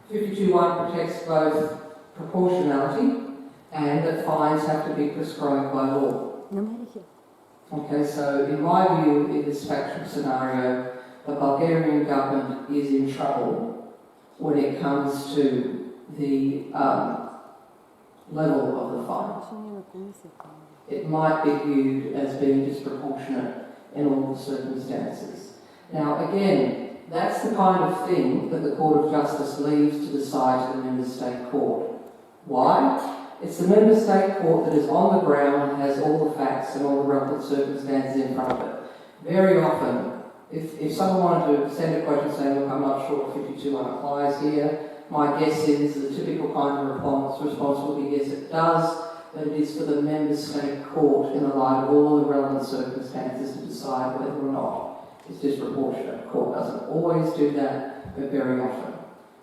[SPEAKER 4] the 52.1 protects both proportionality and that fines have to be prescribed by law. Okay, so in my view, in this factual scenario, the Bulgarian government is in trouble when it comes to the level of the fine. It might be viewed as being disproportionate in all the circumstances. Now again, that's the kind of thing that the Court of Justice leaves to decide to the Member State Court. Why? It's the Member State Court that is on the ground and has all the facts and all the relevant circumstances in front of it. Very often, if someone wanted to send a question saying, look, I'm not sure if 52.1 applies here, my guess is the typical kind of response will be yes, it does, but it is for the Member State Court in the light of all the relevant circumstances to decide whether or not it's disproportionate. The court doesn't always do that, but very often.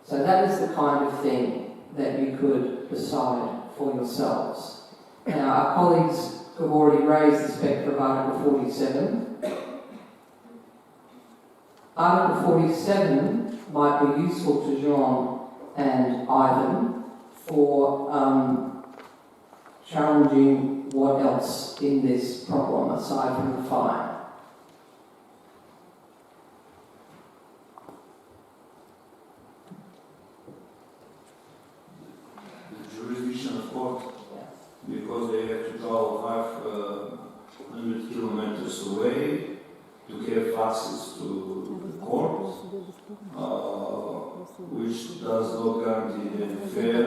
[SPEAKER 4] So that is the kind of thing that you could decide for yourselves. Now, our colleagues have already raised the spectre of Article 47. Article 47 might be useful to Jean and Ivan for challenging what else in this problem aside from the fine.
[SPEAKER 6] Jurisdiction of court, because they have to travel 500 kilometers away to have access to the court, which does not guarantee them fair,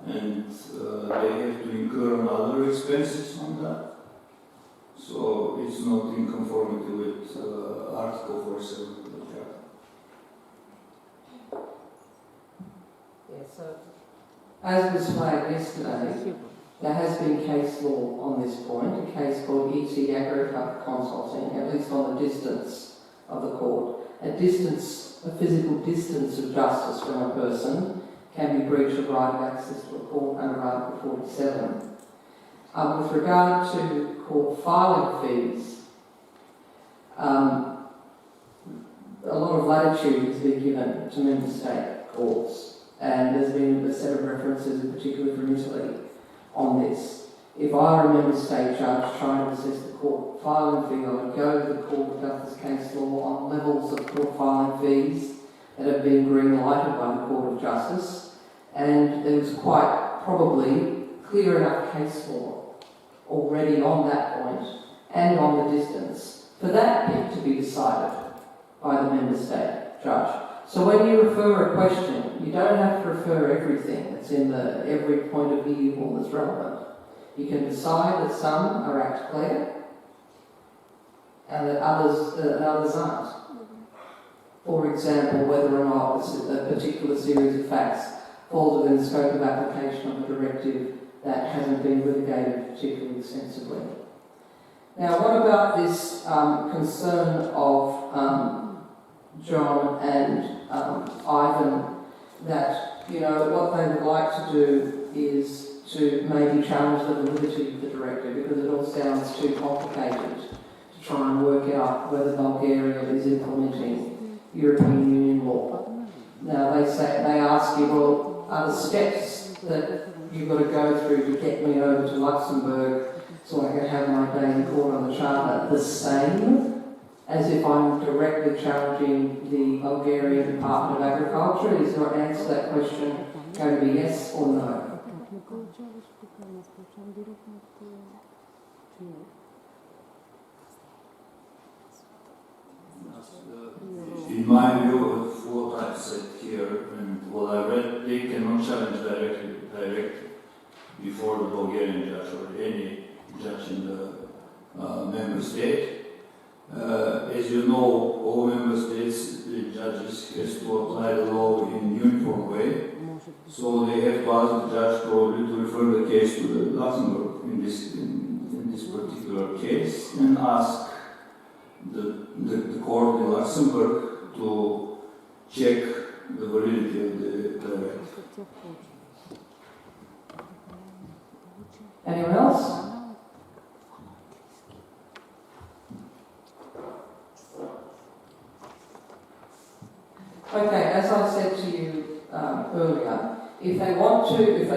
[SPEAKER 6] and they have to incur other expenses on that. So it's not in conformity with Article 47 of the Charter.
[SPEAKER 4] Yes, so as was flagged yesterday, there has been case law on this point, a case called E.T. Agriculture Consulting, at least on the distance of the court. A physical distance of justice from a person can be breach of right of access to a court under Article 47. With regard to court filing fees, a lot of latitude has been given to member state courts, and there's been a set of references, in particular from Italy, on this. If I were a member state judge trying to assess the court filing fee, I would go to the Court of Justice case law on levels of court filing fees that have been green-lighted by the Court of Justice, and there was quite probably clear enough case law already on that point and on the distance for that bit to be decided by the member state judge. So when you refer a question, you don't have to refer everything that's in every point of view that's relevant. You can decide that some are act clear and that others aren't. For example, whether or not a particular series of facts falls within the scope of application of a directive that hasn't been litigated particularly extensively. Now, what about this concern of John and Ivan that, what they would like to do is to maybe challenge the validity of the directive, because it all sounds too complicated to try and work out whether Bulgaria is implementing European Union law. Now they ask you, well, are the steps that you've got to go through to get me over to Luxembourg so I can have my day in court on the Charter the same as if I'm directly challenging the Bulgarian Department of Agriculture? Is your answer to that question going to be yes or no?
[SPEAKER 6] In my view, of what I've said here and what I read, they cannot challenge directly before the Bulgarian judge or any judge in the member state. As you know, all member states, the judges has to apply the law in uniform way. So they have to ask the judge probably to refer the case to the Luxembourg in this particular case and ask the court in Luxembourg to check the validity of the directive.
[SPEAKER 4] Anyone else? Okay, as I said to you earlier, if they want to, if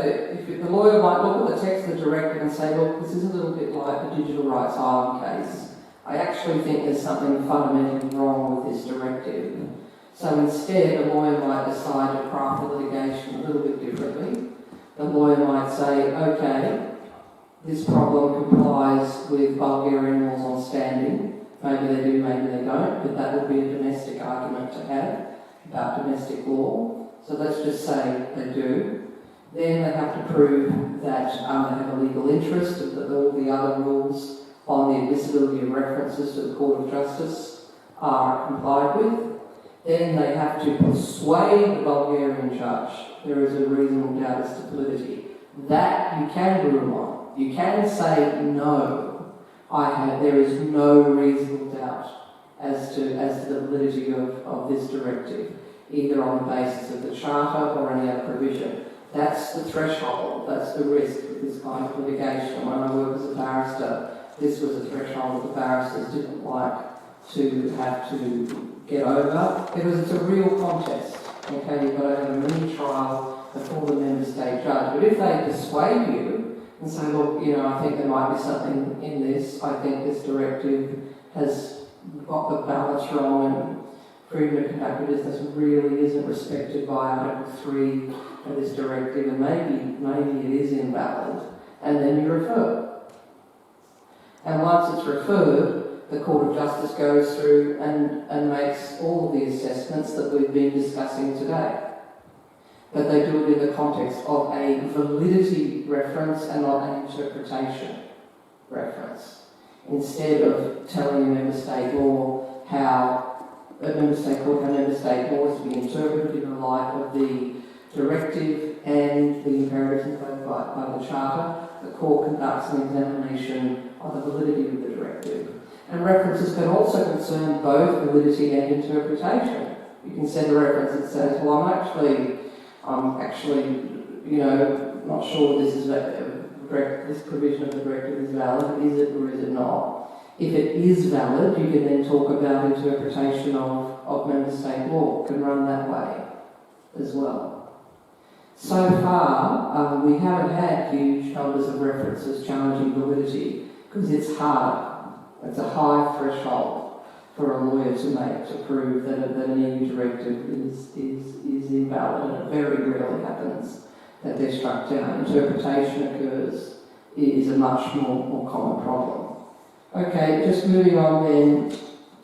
[SPEAKER 4] the lawyer might look at the text of the directive and say, look, this is a little bit like the Digital Rights Island case, I actually think there's something fundamentally wrong with this directive. So instead, a lawyer might decide to craft the litigation a little bit differently. The lawyer might say, okay, this problem complies with Bulgarian laws on standing. Maybe they do, maybe they don't, but that would be a domestic argument to have about domestic law. So let's just say they do. Then they have to prove that they have a legal interest and that all the other rules on the admissibility of references to the Court of Justice are complied with. Then they have to persuade the Bulgarian judge there is a reasonable doubt as to validity. That you can rule on. You can say no. There is no reasonable doubt as to the validity of this directive, either on the basis of the Charter or any other provision. That's the threshold, that's the risk of this kind of litigation. When I worked as a barrister, this was a threshold that the barristers didn't like to have to get over, because it's a real contest. Okay, you've got to have a mini trial before the member state judge. But if they persuade you and say, look, I think there might be something in this, I think this directive has got the balance wrong and freedom to conduct business really isn't respected by Article 3 of this directive, and maybe it is invalid, and then you refer. And once it's referred, the Court of Justice goes through and makes all of the assessments that we've been discussing today. But they do it in the context of a validity reference and not an interpretation reference. Instead of telling a member state law how a member state court, how member state law is to be interpreted in the light of the directive and the imperatives imposed by the Charter, the court conducts an examination of the validity of the directive. And references can also concern both validity and interpretation. You can send a reference that says, well, I'm actually, not sure this provision of the directive is valid. Is it or is it not? If it is valid, you can then talk about interpretation of member state law. It can run that way as well. So far, we haven't had huge numbers of references challenging validity because it's hard. It's a high threshold for a lawyer to make to prove that an EU directive is invalid, and it very rarely happens that they're struck down. Interpretation occurs, is a much more common problem. Okay, just moving on then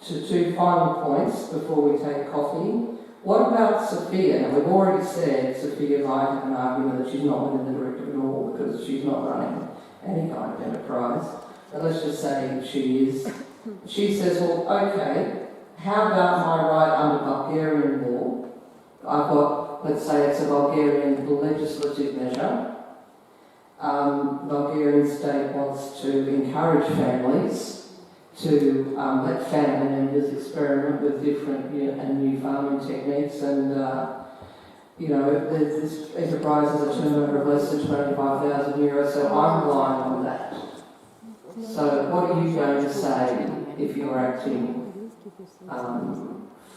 [SPEAKER 4] to two final points before we take coffee. What about Sophia? Now, we've already said Sophia might have an argument that she's not within the directive at all because she's not running any kind of enterprise. But let's just say she is. She says, well, okay, how about my right under Bulgarian law? I've got, let's say it's a Bulgarian legislative measure. Bulgarian state wants to encourage families to let family members experiment with different and new farming techniques, and this enterprise has a turnover of less than €25,000, so I'm relying on that. So what are you going to say if you're acting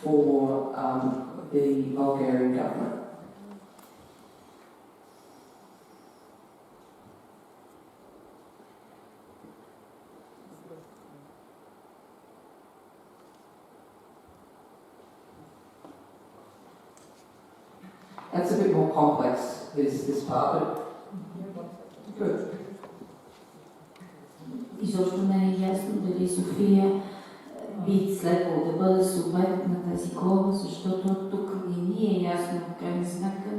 [SPEAKER 4] for the Bulgarian government? That's a bit more complex, this part, but good.
[SPEAKER 1] Изобщо не е ясно дали София би следвало да бъде субект на тази глоба, защото тук не е ясно, в крайна сметка,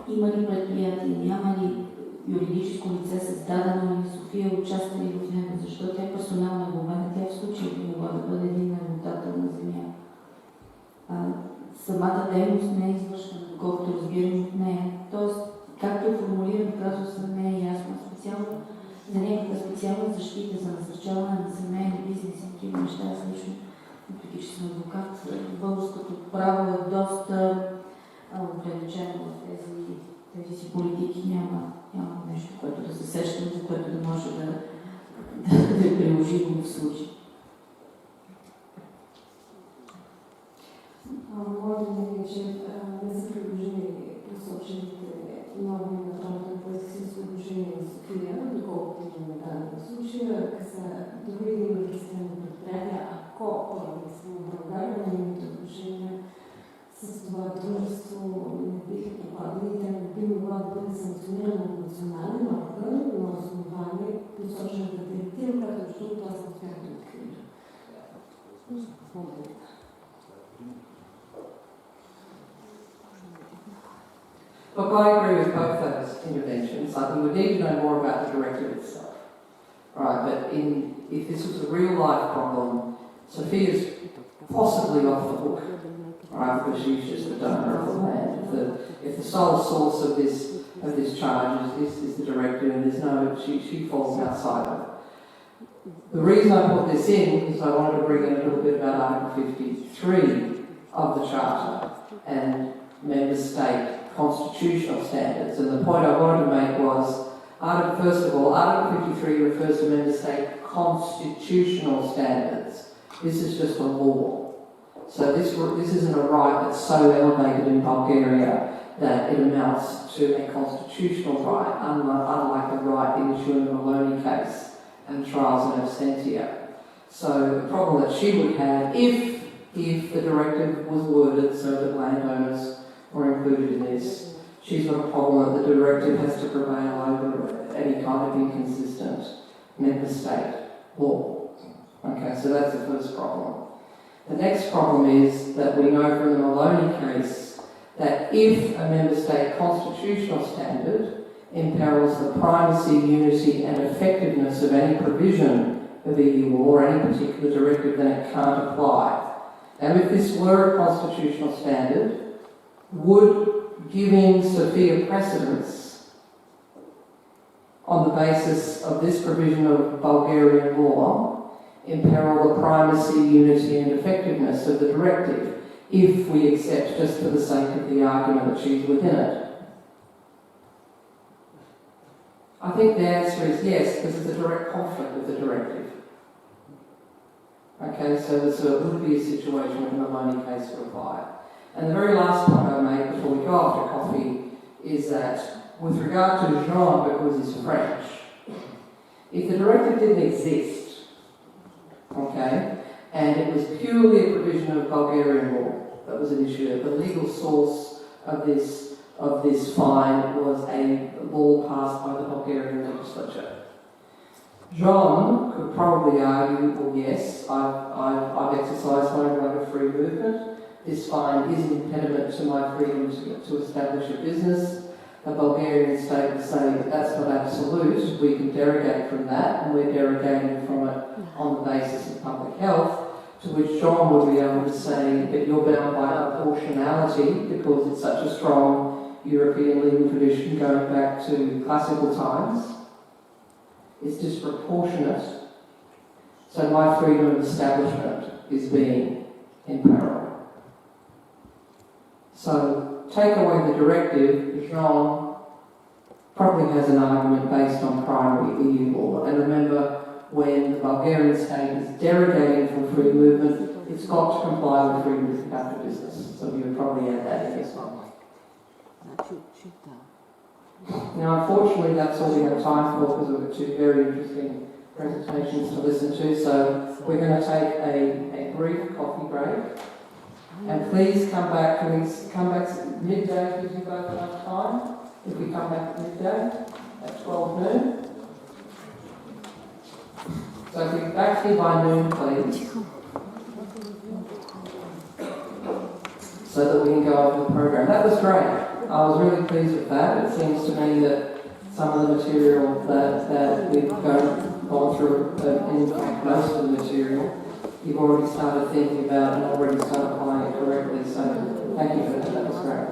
[SPEAKER 1] има ли предприятие, няма ли юридическо лице създадено ли София, участва ли в него, защото тя е персонална глоба, тя в случая би могла да бъде един наемодател на земя. Самата дейност не е извършена, колкото разбирам от нея. Тоест, както е формулиран казуса, не е ясно. Специално за някаква специална защита за насърчаване на семейни бизнеси, такива неща, аз лично, въпреки че съм адвокат, българското право е доста ограничено в тези си политики. Няма нещо, което да се сещам, за което да може да е приложимо в случай.
[SPEAKER 7] Моето мнение е, че кодовете би могла да бъде санкционирана от национален орган на основание посочената директива, която между другото аз не успях да открия в момента.
[SPEAKER 4] Look, I agree with both those interventions. Like, we would need to know more about the directive itself. Right, but if this was a real life problem, Sophia's possibly off the hook, right, because she's just the donor of the land. If the sole source of this charge is the directive, and there's no, she falls outside of it. The reason I put this in is I wanted to bring in a little bit about Article 53 of the Charter and member state constitutional standards. And the point I wanted to make was, first of all, Article 53 refers to member state constitutional standards. This is just a law. So this isn't a right that's so elevated in Bulgaria that it amounts to a constitutional right, unlike the right issued in the Maloney case and trials in absentia. So the problem that she would have, if the directive was worded so that landowners were included in this, she's got a problem that the directive has to prevail over any kind of inconsistent member state law. Okay, so that's the first problem. The next problem is that we know from the Maloney case that if a member state constitutional standard imperils the primacy, unity and effectiveness of any provision of EU law or any particular directive, then it can't apply. Now, if this were a constitutional standard, would giving Sophia precedence on the basis of this provision of Bulgarian law imperil the primacy, unity and effectiveness of the directive, if we accept, just for the sake of the argument, that she's within it? I think the answer is yes, because there's a direct conflict with the directive. Okay, so it would be a situation where the Maloney case would apply. And the very last point I made before we go after coffee is that with regard to Jean, because he's French, if the directive didn't exist, okay, and it was purely a provision of Bulgarian law that was an issue, the legal source of this fine was a law passed by the Bulgarian legislature. John could probably argue, well, yes, I've exercised my right of free movement. This fine is an impediment to my freedom to establish a business. The Bulgarian state would say that's not absolute, we can derogate from that, and we're derogating from it on the basis of public health, to which John would be able to say, but you're bound by proportionality because it's such a strong European legal tradition going back to classical times. It's disproportionate, so my freedom of establishment is being imperiled. So, take away the directive, Jean probably has an argument based on primary EU law. And remember, when the Bulgarian state is derogating from free movement, it's got to comply with freedom to conduct a business. So you would probably add that in as well. Now, unfortunately, that's all we have time for because we've got two very interesting presentations to listen to. So we're going to take a brief coffee break. And please come back midday, gives you both enough time. If we come back at midday at 12 noon. So if we get back here by noon, please. So that we can go over the program. That was great. I was really pleased with that. It seems to me that some of the material that we've gone through, in fact most of the material, you've already started thinking about and already started applying it correctly. So thank you for that. That was great.